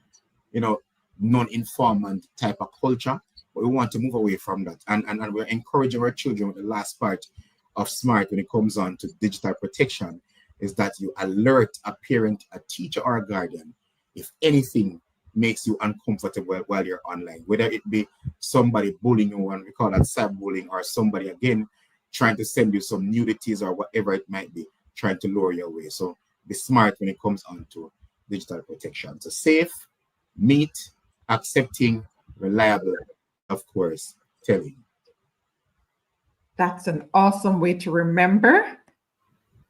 [SPEAKER 4] non-informant type of culture, but we want to move away from that. And we're encouraging our children with the last part of SMART when it comes on to digital protection, is that you alert a parent, a teacher, or a guardian if anything makes you uncomfortable while you're online, whether it be somebody bullying you, and we call that cyberbullying, or somebody, again, trying to send you some nudities or whatever it might be, trying to lure you away. So be smart when it comes on to digital protection. So safe, meet, accepting, reliable, of course, telling.
[SPEAKER 1] That's an awesome way to remember.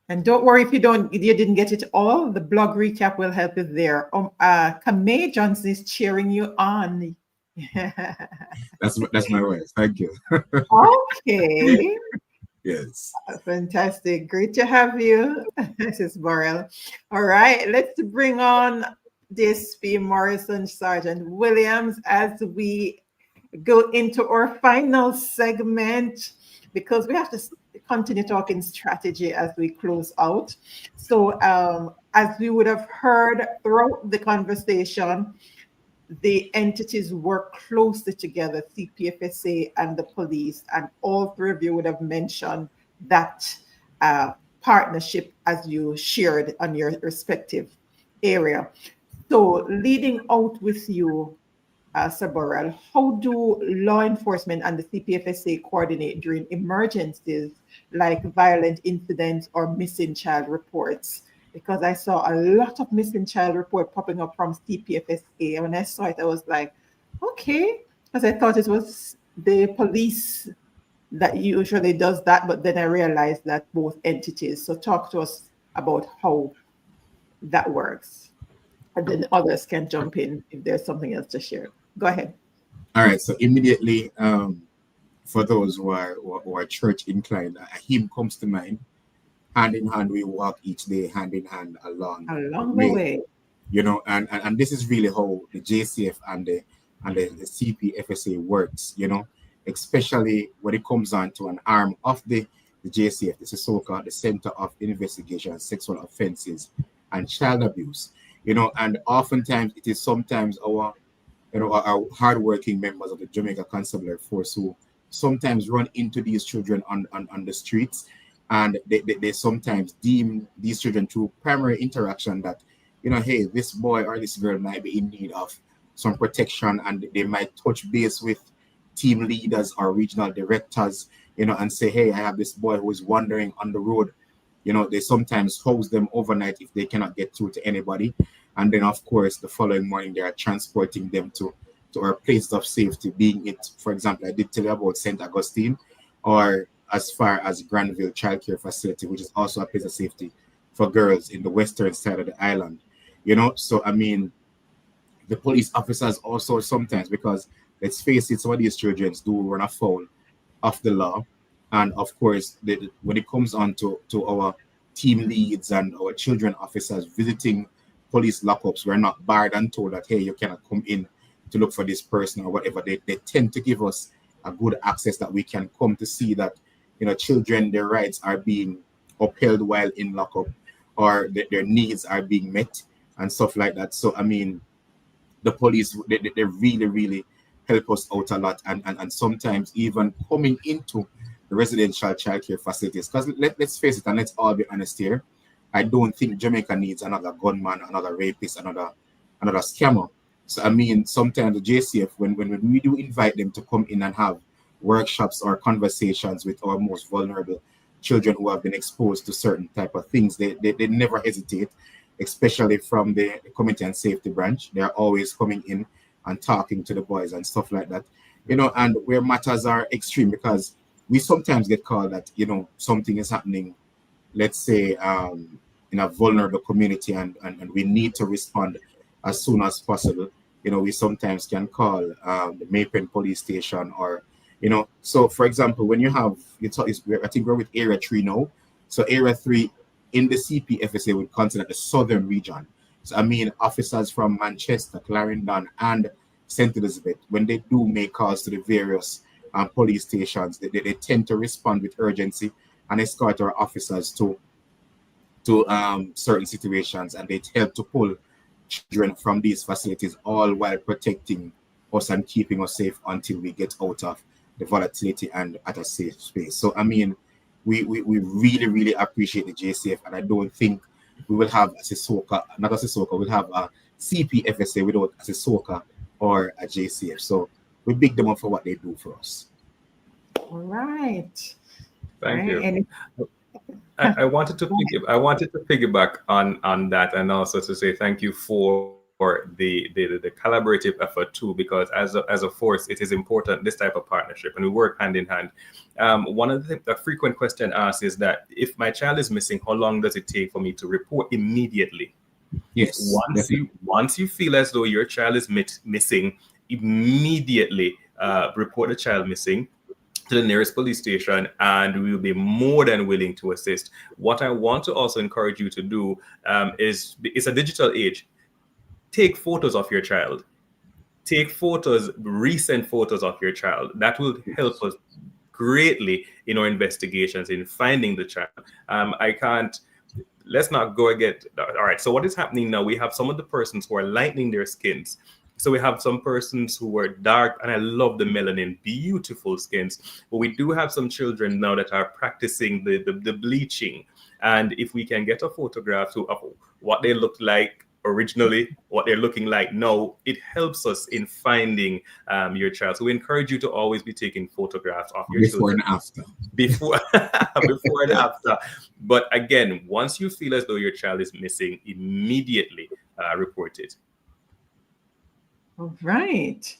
[SPEAKER 1] And don't worry if you didn't get it all. The blog recap will help you there. Kamei Johnson is cheering you on.
[SPEAKER 4] That's my words. Thank you.
[SPEAKER 1] Okay.
[SPEAKER 4] Yes.
[SPEAKER 1] Fantastic. Great to have you. This is Burrell. All right. Let's bring on DSP Morrison, Sergeant Williams, as we go into our final segment, because we have to continue talking strategy as we close out. So as we would have heard throughout the conversation, the entities work closely together, CPFSA and the police, and all three of you would have mentioned that partnership as you shared on your respective area. So leading out with you, Sir Burrell, how do law enforcement and the CPFSA coordinate during emergencies like violent incidents or missing child reports? Because I saw a lot of missing child report popping up from CPFSA. And when I saw it, I was like, okay, because I thought it was the police that usually does that, but then I realized that both entities. So talk to us about how that works. And then others can jump in if there's something else to share. Go ahead.
[SPEAKER 4] All right. So immediately, for those who are church inclined, a hymn comes to mind. Hand in hand, we walk each day, hand in hand along the
[SPEAKER 1] Along the
[SPEAKER 4] way.
[SPEAKER 1] way.
[SPEAKER 4] You know, and this is really how the JCF and the CPFSA works. You know, especially when it comes on to an arm of the JCF, this is so-called the Center of Investigation of Sexual Offenses and Child Abuse. You know, and oftentimes it is sometimes our hardworking members of the Jamaica Constabulary Force who sometimes run into these children on the streets, and they sometimes deem these children through primary interaction that, hey, this boy or this girl might be in need of some protection, and they might touch base with team leaders or regional directors, and say, hey, I have this boy who is wandering on the road. They sometimes house them overnight if they cannot get through to anybody. And then, of course, the following morning, they are transporting them to our place of safety, being it, for example, I did tell you about St. Augustine, or as far as Granville Child Care Facility, which is also a place of safety for girls in the western side of the island. So, I mean, the police officers also sometimes, because let's face it, some of these children do run afoul of the law. And of course, when it comes on to our team leads and our children officers visiting police lockups, we're not barred and told that, hey, you cannot come in to look for this person or whatever. They tend to give us a good access that we can come to see that, children, their rights are being upheld while in lockup, or their needs are being met and stuff like that. So, I mean, the police, they really, really help us out a lot. And sometimes even coming into the residential childcare facilities, because let's face it, and let's all be honest here, I don't think Jamaica needs another gunman, another rapist, another scammer. So, I mean, sometimes the JCF, when we do invite them to come in and have workshops or conversations with our most vulnerable children who have been exposed to certain type of things, they never hesitate, especially from the Community and Safety Branch. They're always coming in and talking to the boys and stuff like that, and where matters are extreme, because we sometimes get called that, something is happening, let's say, in a vulnerable community, and we need to respond as soon as possible. We sometimes can call the Maypen police station, or, so for example, when you have, I think we're with Area 3 now. So Area 3 in the CPFSA would consider the southern region. So, I mean, officers from Manchester, Clarendon, and St. Elizabeth, when they do make calls to the various police stations, they tend to respond with urgency and escort our officers to certain situations, and they help to pull children from these facilities, all while protecting us and keeping us safe until we get out of the volatility and at a safe space. So, I mean, we really, really appreciate the JCF, and I don't think we will have we'll have a CPFSA without a SISOCA or a JCF. So we big them up for what they do for us.
[SPEAKER 1] All right.
[SPEAKER 3] Thank you. I wanted to piggyback on that, and also to say thank you for the collaborative effort too, because as a force, it is important, this type of partnership, and we work hand in hand. One of the frequent question asked is that if my child is missing, how long does it take for me to report immediately?
[SPEAKER 4] Yes.
[SPEAKER 3] Once you feel as though your child is missing, immediately report the child missing to the nearest police station, and we will be more than willing to assist. What I want to also encourage you to do is, it's a digital age. Take photos of your child. Take photos, recent photos of your child. That will help us greatly in our investigations in finding the child. Let's not go again. All right, so what is happening now? We have some of the persons who are lightening their skins. So we have some persons who are dark, and I love the melanin, beautiful skins. But we do have some children now that are practicing the bleaching. And if we can get a photograph of what they look like originally, what they're looking like now, it helps us in finding your child. So we encourage you to always be taking photographs of your
[SPEAKER 4] before
[SPEAKER 3] children.
[SPEAKER 4] and after.
[SPEAKER 3] Before and after. But again, once you feel as though your child is missing, immediately report it.
[SPEAKER 1] All right.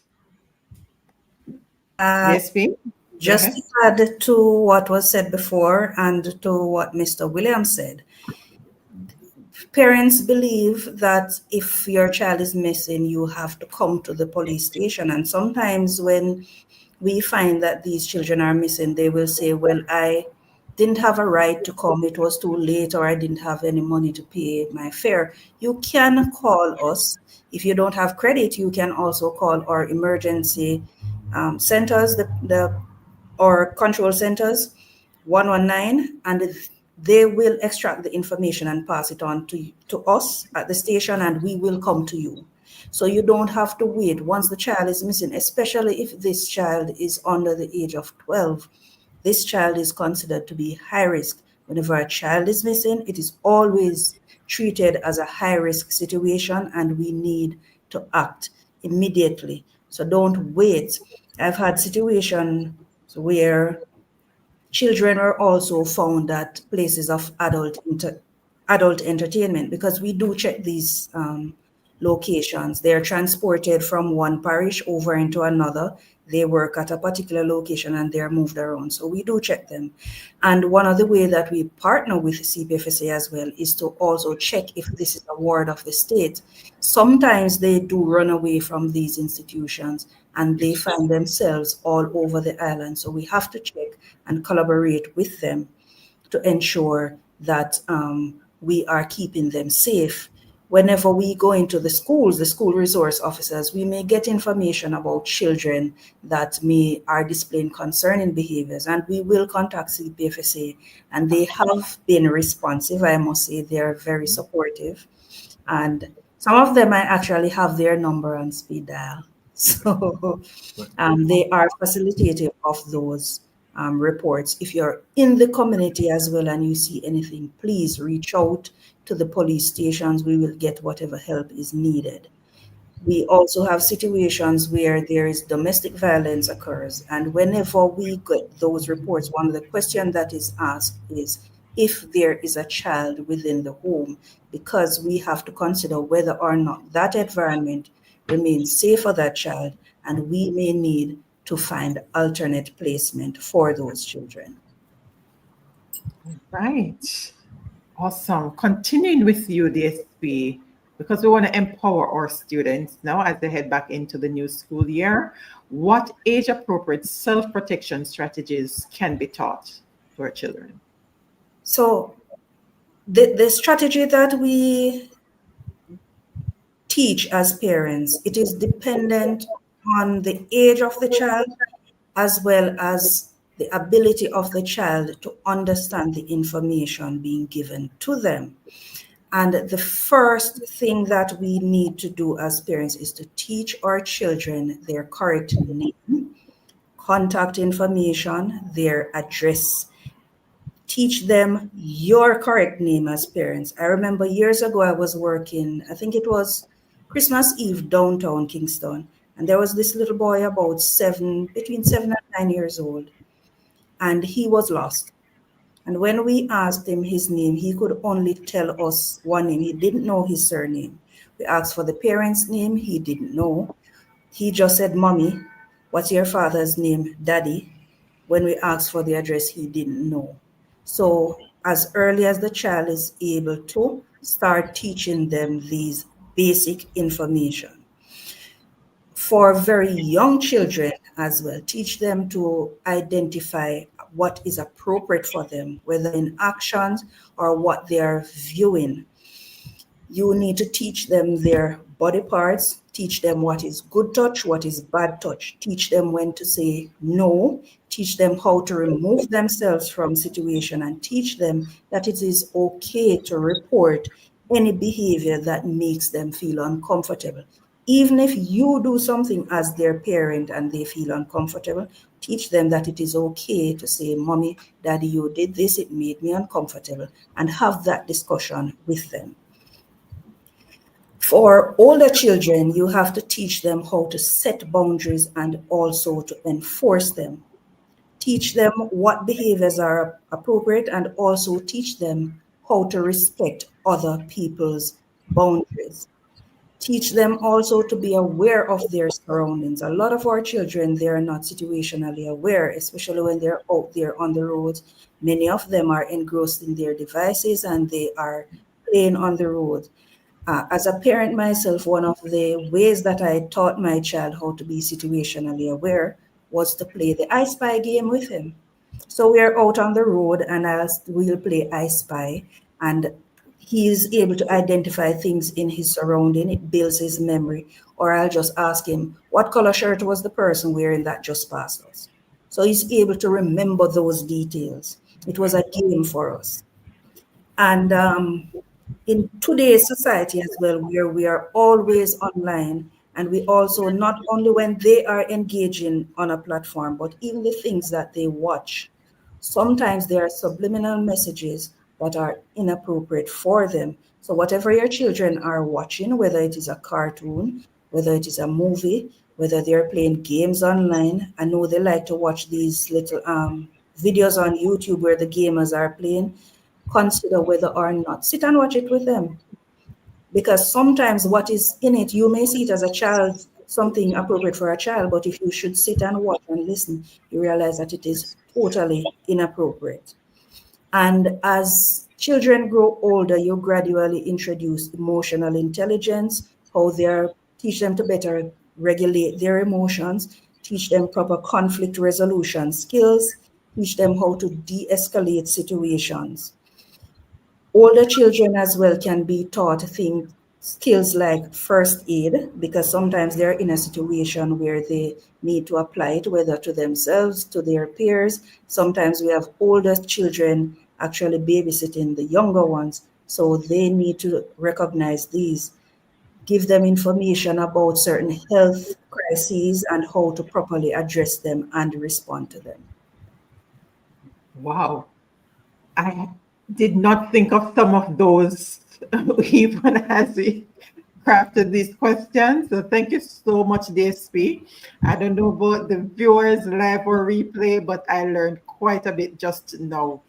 [SPEAKER 2] DSP? Just to add to what was said before and to what Mr. Williams said, parents believe that if your child is missing, you have to come to the police station. And sometimes when we find that these children are missing, they will say, well, I didn't have a right to come, it was too late, or I didn't have any money to pay my fare. You can call us. If you don't have credit, you can also call our emergency centers, or control centers, 119, and they will extract the information and pass it on to us at the station, and we will come to you. So you don't have to wait once the child is missing, especially if this child is under the age of 12. This child is considered to be high risk. Whenever a child is missing, it is always treated as a high risk situation, and we need to act immediately. So don't wait. I've had situations where children are also found at places of adult entertainment, because we do check these locations. They're transported from one parish over into another. They work at a particular location and they're moved around. So we do check them. And one of the ways that we partner with CPFSA as well is to also check if this is a ward of the state. Sometimes they do run away from these institutions and they find themselves all over the island. So we have to check and collaborate with them to ensure that we are keeping them safe. Whenever we go into the schools, the school resource officers, we may get information about children that are displaying concerning behaviors, and we will contact CPFSA, and they have been responsive. I must say they're very supportive, and some of them I actually have their number on speed dial. So they are facilitative of those reports. If you're in the community as well and you see anything, please reach out to the police stations. We will get whatever help is needed. We also have situations where there is domestic violence occurs, and whenever we get those reports, one of the questions that is asked is if there is a child within the home, because we have to consider whether or not that environment remains safe for that child, and we may need to find alternate placement for those children.
[SPEAKER 1] Right. Awesome. Continuing with you, DSP, because we want to empower our students now as they head back into the new school year. What age-appropriate self-protection strategies can be taught to our children?
[SPEAKER 2] So the strategy that we teach as parents, it is dependent on the age of the child as well as the ability of the child to understand the information being given to them. And the first thing that we need to do as parents is to teach our children their correct name, contact information, their address. Teach them your correct name as parents. I remember years ago I was working, I think it was Christmas Eve, downtown Kingston, and there was this little boy about between 7 and 9 years old, and he was lost. And when we asked him his name, he could only tell us one name. He didn't know his surname. We asked for the parent's name. He didn't know. He just said, "Mommy, what's your father's name, Daddy?" When we asked for the address, he didn't know. So as early as the child is able to, start teaching them these basic information. For very young children as well, teach them to identify what is appropriate for them, whether in actions or what they are viewing. You need to teach them their body parts, teach them what is good touch, what is bad touch, teach them when to say no, teach them how to remove themselves from situation, and teach them that it is okay to report any behavior that makes them feel uncomfortable. Even if you do something as their parent and they feel uncomfortable, teach them that it is okay to say, "Mommy, Daddy, you did this, it made me uncomfortable," and have that discussion with them. For older children, you have to teach them how to set boundaries and also to enforce them. Teach them what behaviors are appropriate and also teach them how to respect other people's boundaries. Teach them also to be aware of their surroundings. A lot of our children, they are not situationally aware, especially when they're out there on the road. Many of them are engrossed in their devices and they are playing on the road. As a parent myself, one of the ways that I taught my child how to be situationally aware was to play the I Spy game with him. So we're out on the road and we'll play I Spy, and he is able to identify things in his surrounding. It builds his memory. Or I'll just ask him, what color shirt was the person wearing that just passed us? So he's able to remember those details. It was a game for us. And in today's society as well, where we are always online, and we also, not only when they are engaging on a platform, but even the things that they watch, sometimes there are subliminal messages that are inappropriate for them. So whatever your children are watching, whether it is a cartoon, whether it is a movie, whether they're playing games online, I know they like to watch these little videos on YouTube where the gamers are playing. Consider whether or not sit and watch it with them, because sometimes what is in it, you may see it as a child, something appropriate for a child, but if you should sit and watch and listen, you realize that it is totally inappropriate. And as children grow older, you gradually introduce emotional intelligence, how teach them to better regulate their emotions, teach them proper conflict resolution skills, teach them how to de-escalate situations. Older children as well can be taught skills like first aid, because sometimes they're in a situation where they need to apply it, whether to themselves, to their peers. Sometimes we have older children actually babysitting the younger ones, so they need to recognize these, give them information about certain health crises and how to properly address them and respond to them.
[SPEAKER 1] Wow. I did not think of some of those even as we crafted these questions. So thank you so much, DSP. I don't know about the viewers live or replay, but I learned quite a bit just now.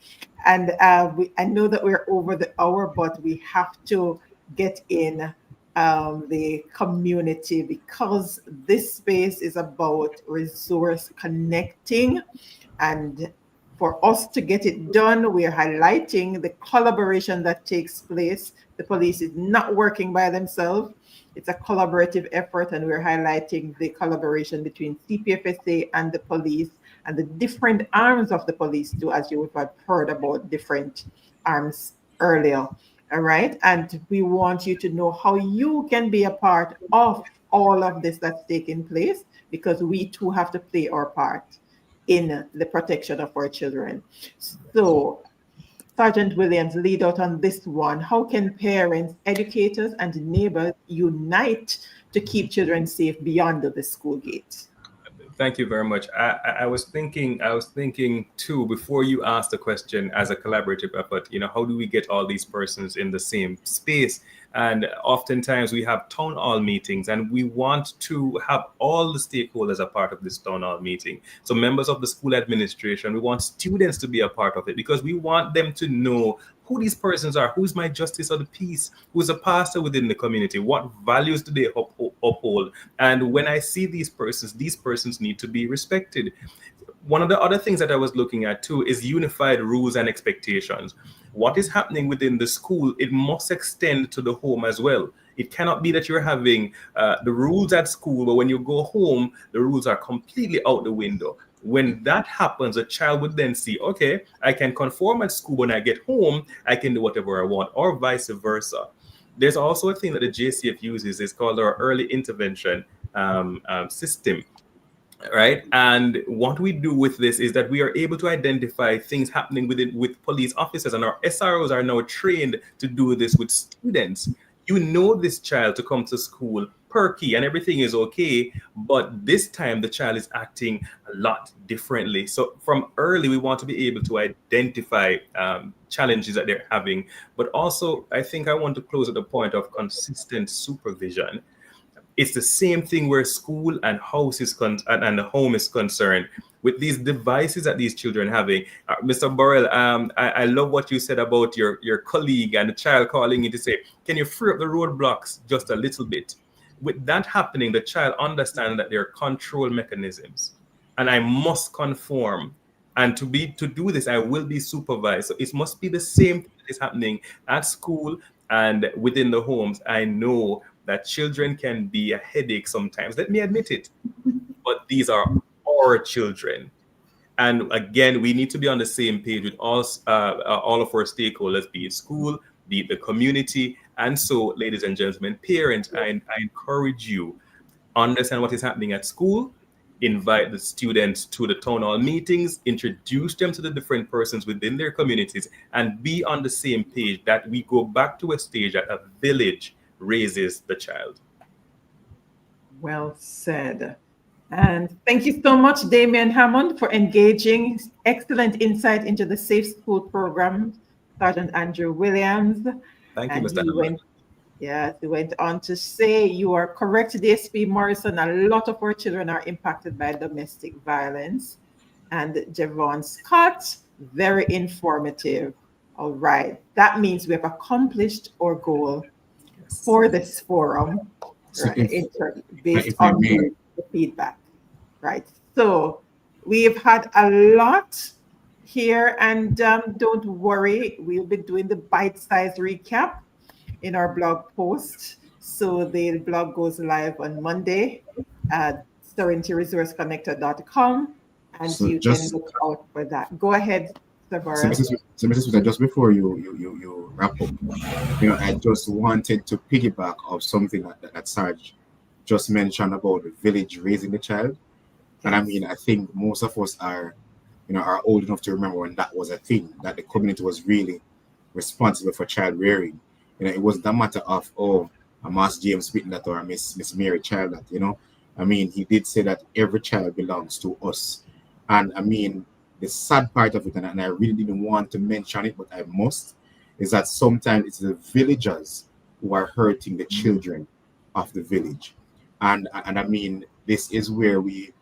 [SPEAKER 1] And I know that we're over the hour, but we have to get in the community, because this space is about resource connecting. And for us to get it done, we're highlighting the collaboration that takes place. The police is not working by themselves. It's a collaborative effort, and we're highlighting the collaboration between CPFSA and the police, and the different arms of the police too, as you have heard about different arms earlier. All right. And we want you to know how you can be a part of all of this that's taking place, because we too have to play our part in the protection of our children. So, Sergeant Williams, lead out on this one. How can parents, educators, and neighbors unite to keep children safe beyond the school gate?
[SPEAKER 3] Thank you very much. I was thinking too, before you asked the question, as a collaborative effort, how do we get all these persons in the same space? And oftentimes we have town hall meetings, and we want to have all the stakeholders a part of this town hall meeting. So members of the school administration, we want students to be a part of it, because we want them to know who these persons are, who's my justice of the peace, who's a pastor within the community, what values do they uphold. And when I see these persons need to be respected. One of the other things that I was looking at too is unified rules and expectations. What is happening within the school, it must extend to the home as well. It cannot be that you're having the rules at school, but when you go home, the rules are completely out the window. When that happens, a child would then see, okay, I can conform at school. When I get home, I can do whatever I want, or vice versa. There's also a thing that the JCF uses. It's called our early intervention system. Right. And what we do with this is that we are able to identify things happening with police officers, and our SROs are now trained to do this with students. You know this child to come to school perky and everything is okay, but this time the child is acting a lot differently. So from early, we want to be able to identify challenges that they're having, but also I think I want to close at the point of consistent supervision. It's the same thing where school and house is and the home is concerned. With these devices that these children are having, Mr. Burrell, I love what you said about your colleague and the child calling you to say, can you free up the roadblocks just a little bit? With that happening, the child understands that there are control mechanisms, and I must conform. And to do this, I will be supervised. So it must be the same thing that is happening at school and within the homes. I know that children can be a headache sometimes. Let me admit it. But these are our children. And again, we need to be on the same page with all of our stakeholders, be it school, be it the community. And so, ladies and gentlemen, parents, I encourage you, understand what is happening at school, invite the students to the town hall meetings, introduce them to the different persons within their communities, and be on the same page that we go back to a stage that a village raises the child.
[SPEAKER 1] Well said. And thank you so much, Damian Hammond, for engaging. Excellent insight into the Safe School program, Sergeant Andrew Williams.
[SPEAKER 3] Thank you, Mr. Hammond.
[SPEAKER 1] Yes, he went on to say, you are correct, DSP Morrison, a lot of our children are impacted by domestic violence. And Javon Scott, very informative. All right, that means we have accomplished our goal for this forum, right, based on the feedback, right? So we've had a lot here, and don't worry, we'll be doing the bite-sized recap in our blog post. So the blog goes live on Monday at SorrentiResourceConnector.com, and so you can look out for that. Go ahead, Savara.
[SPEAKER 4] So Mrs. Susan, just before you wrap up, I just wanted to piggyback off something that Sarge just mentioned about the village raising the child. And I mean, I think most of us are old enough to remember when that was a thing, that the community was really responsible for child rearing. It wasn't a matter of, a Mass James speaking that or a Miss Mary child that, I mean, he did say that every child belongs to us. And I mean, the sad part of it, and I really didn't want to mention it, but I must, is that sometimes it's the villagers who are hurting the children of the village. And I mean, this is where we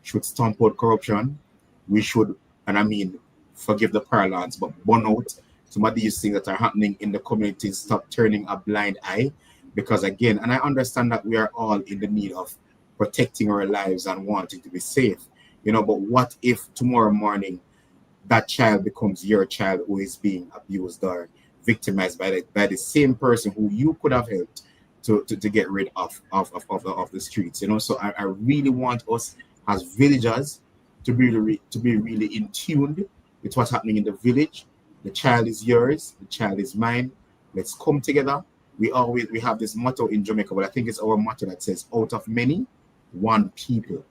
[SPEAKER 4] should stomp out corruption. We should, and I mean, forgive the parlance, but burn out some of these things that are happening in the community. Stop turning a blind eye, because again, and I understand that we are all in the need of protecting our lives and wanting to be safe, but what if tomorrow morning that child becomes your child who is being abused or victimized by the same person who you could have helped to get rid of the streets, So I really want us as villagers to be really in tune with what's happening in the village. The child is yours, the child is mine. Let's come together. We have this motto in Jamaica, but I think it's our motto that says, out of many, one people.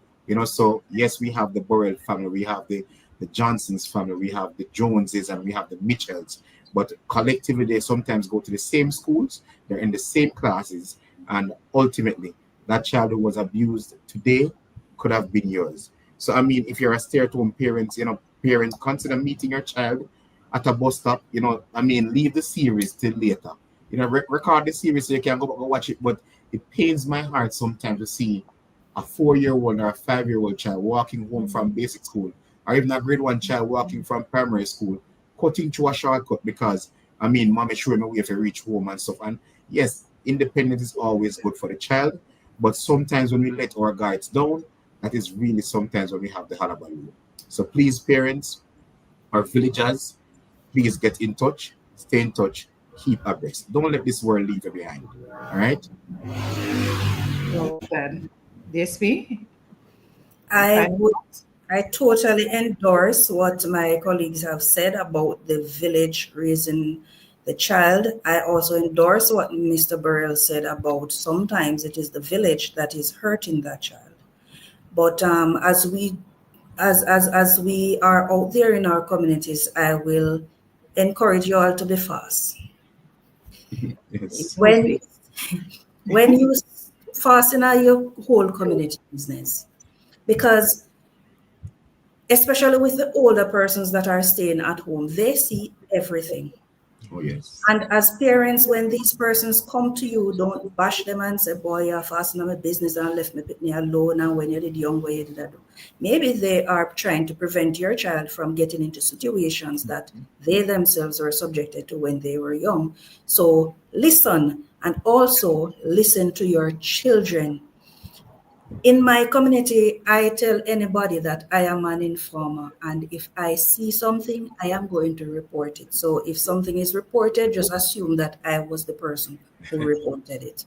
[SPEAKER 4] So yes, we have the Burrell family, we have the Johnsons family, we have the Joneses, and we have the Mitchells. But collectively, they sometimes go to the same schools, they're in the same classes, and ultimately, that child who was abused today could have been yours. So I mean, if you're a stay-at-home parent, consider meeting your child at a bus stop. I mean, leave the series till later. Record the series so you can go watch it. But it pains my heart sometimes to see a 4-year-old or a 5-year-old child walking home from basic school, or even a grade 1 child walking from primary school, cutting through a shortcut because, I mean, mom is showing a way to reach home and stuff. And yes, independence is always good for the child, but sometimes when we let our guards down, that is really sometimes when we have the hullabaloo. So please, parents, our villagers, please get in touch, stay in touch, keep abreast. Don't let this world leave you behind. All right?
[SPEAKER 1] Well said. DSP?
[SPEAKER 2] I totally endorse what my colleagues have said about the village raising the child. I also endorse what Mr. Burrell said about sometimes it is the village that is hurting that child. But as we are out there in our communities, I will encourage you all to be fast.
[SPEAKER 4] Yes.
[SPEAKER 2] When fasten your whole community business, because especially with the older persons that are staying at home, they see everything.
[SPEAKER 4] Oh, yes.
[SPEAKER 2] And as parents, when these persons come to you, don't bash them and say, boy, you're fastening my business and left me alone. And when you did young, where you did that. Maybe they are trying to prevent your child from getting into situations that they themselves were subjected to when they were young. So listen, and also listen to your children. In my community, I tell anybody that I am an informer, and if I see something, I am going to report it. So if something is reported, just assume that I was the person who reported it.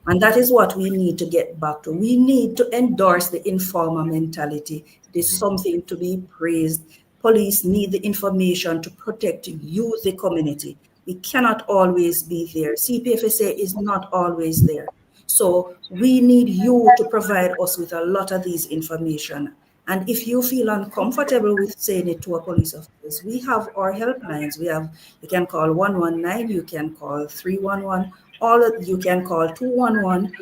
[SPEAKER 2] And that is what we need to get back to. We need to endorse the informer mentality. It is something to be praised. Police need the information to protect you, the community. We cannot always be there. CPFSA is not always there. So we need you to provide us with a lot of these information. And if you feel uncomfortable with saying it to a police officer, we have our helplines. You can call 119, you can call 311, you can call 211.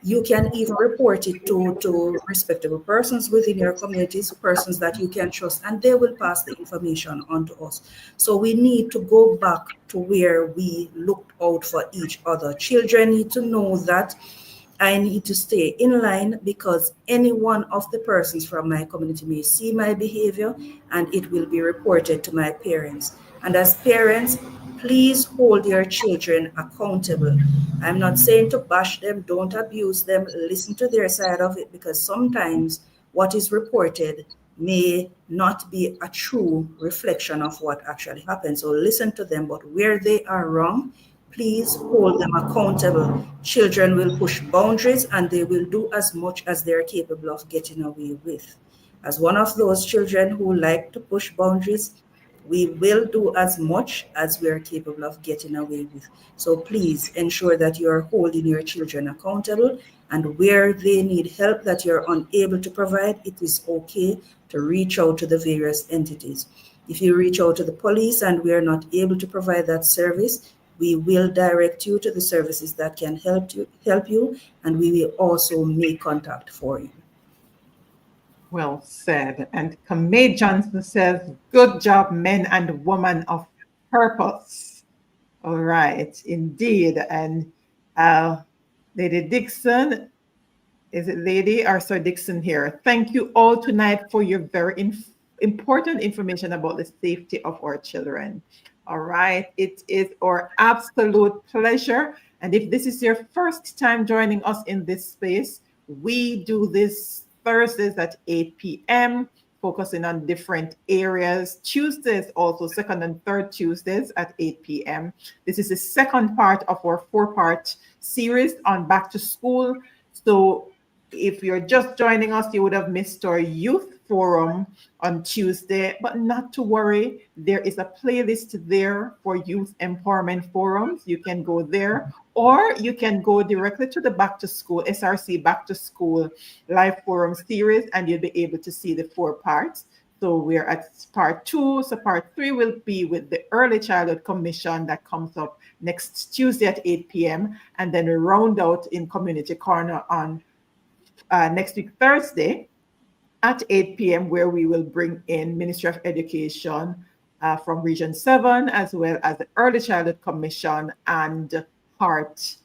[SPEAKER 2] You can even report it to respectable persons within your communities, persons that you can trust, and they will pass the information on to us. So we need to go back to where we looked out for each other. Children need to know that I need to stay in line, because any one of the persons from my community may see my behavior and it will be reported to my parents. And as parents, please hold your children accountable. I'm not saying to bash them, don't abuse them, listen to their side of it, because sometimes what is reported may not be a true reflection of what actually happened. So listen to them, but where they are wrong, please hold them accountable. Children will push boundaries and they will do as much as they're capable of getting away with. As one of those children who like to push boundaries, we will do as much as we're capable of getting away with. So please ensure that you're holding your children accountable, and where they need help that you're unable to provide, it is okay to reach out to the various entities. If you reach out to the police and we are not able to provide that service, we will direct you to the services that can help you, and we will also make contact for you.
[SPEAKER 1] Well said. And Kamei Johnson says, good job, men and women of purpose. All right, indeed. And Lady Dixon, is it Lady or Sir Dixon here? Thank you all tonight for your very important information about the safety of our children. All right, it is our absolute pleasure. And if this is your first time joining us in this space, we do this Thursdays at 8 p.m., focusing on different areas. Tuesdays, also second and third Tuesdays at 8 p.m. This is the second part of our 4-part series on back to school. So if you're just joining us, you would have missed our youth forum on Tuesday, but not to worry. There is a playlist there for youth empowerment forums. You can go there, or you can go directly to the back to school, SRC back to school live forum series, and you'll be able to see the 4 parts. So we're at part 2. So part 3 will be with the Early Childhood Commission that comes up next Tuesday at 8 p.m. And then we round out in Community Corner on next week, Thursday at 8 p.m., where we will bring in Ministry of Education from Region 7, as well as the Early Childhood Commission and Heart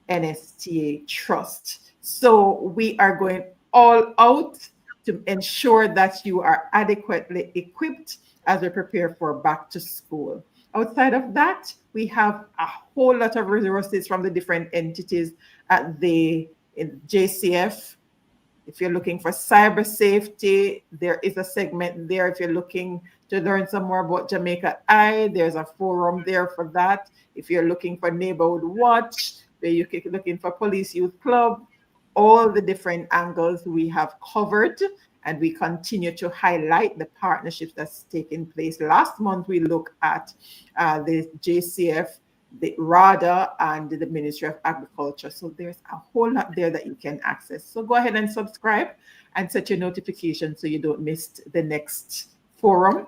[SPEAKER 1] NSTA Trust. So we are going all out to ensure that you are adequately equipped as we prepare for back to school. Outside of that, we have a whole lot of resources from the different entities at the JCF. If you're looking for cyber safety, there is a segment there. If you're looking to learn some more about Jamaica Eye, there's a forum there for that. If you're looking for Neighborhood Watch, where you're looking for Police Youth Club, all the different angles we have covered, and we continue to highlight the partnerships that's taking place. Last month, we looked at the JCF, the RADA, and the Ministry of Agriculture. So there's a whole lot there that you can access. So go ahead and subscribe and set your notifications so you don't miss the next forum.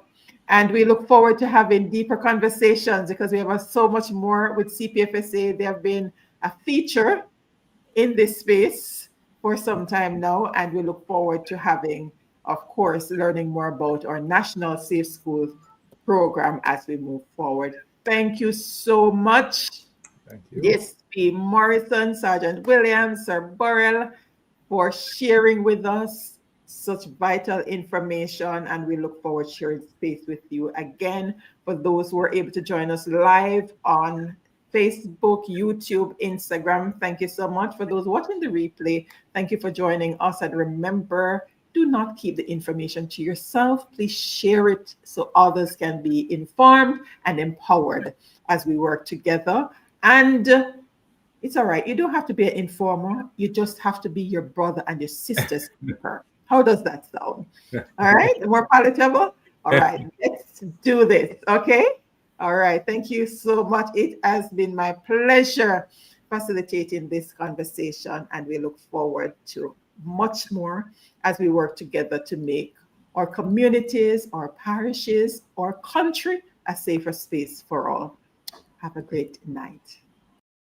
[SPEAKER 1] And we look forward to having deeper conversations, because we have so much more with CPFSA. They have been a feature in this space for some time now, and we look forward to having, of course, learning more about our National Safe Schools program as we move forward. Thank you so much.
[SPEAKER 3] Thank you.
[SPEAKER 1] DSP Morrison, Sergeant Williams, Sir Burrell, for sharing with us such vital information, and we look forward to sharing space with you again. For those who are able to join us live on Facebook, YouTube, Instagram, thank you so much. For those watching the replay, thank you for joining us. And remember, do not keep the information to yourself. Please share it so others can be informed and empowered as we work together. And it's all right. You don't have to be an informer. You just have to be your brother and your sister's keeper. How does that sound? All right. More palatable? All right. Let's do this. Okay. All right. Thank you so much. It has been my pleasure facilitating this conversation, and we look forward to much more as we work together to make our communities, our parishes, our country a safer space for all. Have a great night.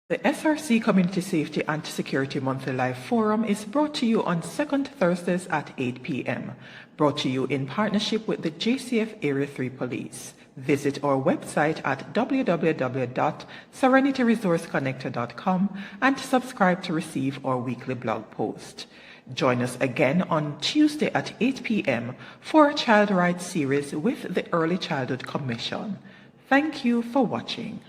[SPEAKER 1] The SRC Community Safety and Security Monthly Live Forum is brought to you on second Thursdays at 8 p.m. Brought to you in partnership with the JCF Area 3 Police. Visit our website at www.serenityresourceconnector.com and subscribe to receive our weekly blog post. Join us again on Tuesday at 8 p.m. for a Child Rights series with the Early Childhood Commission. Thank you for watching.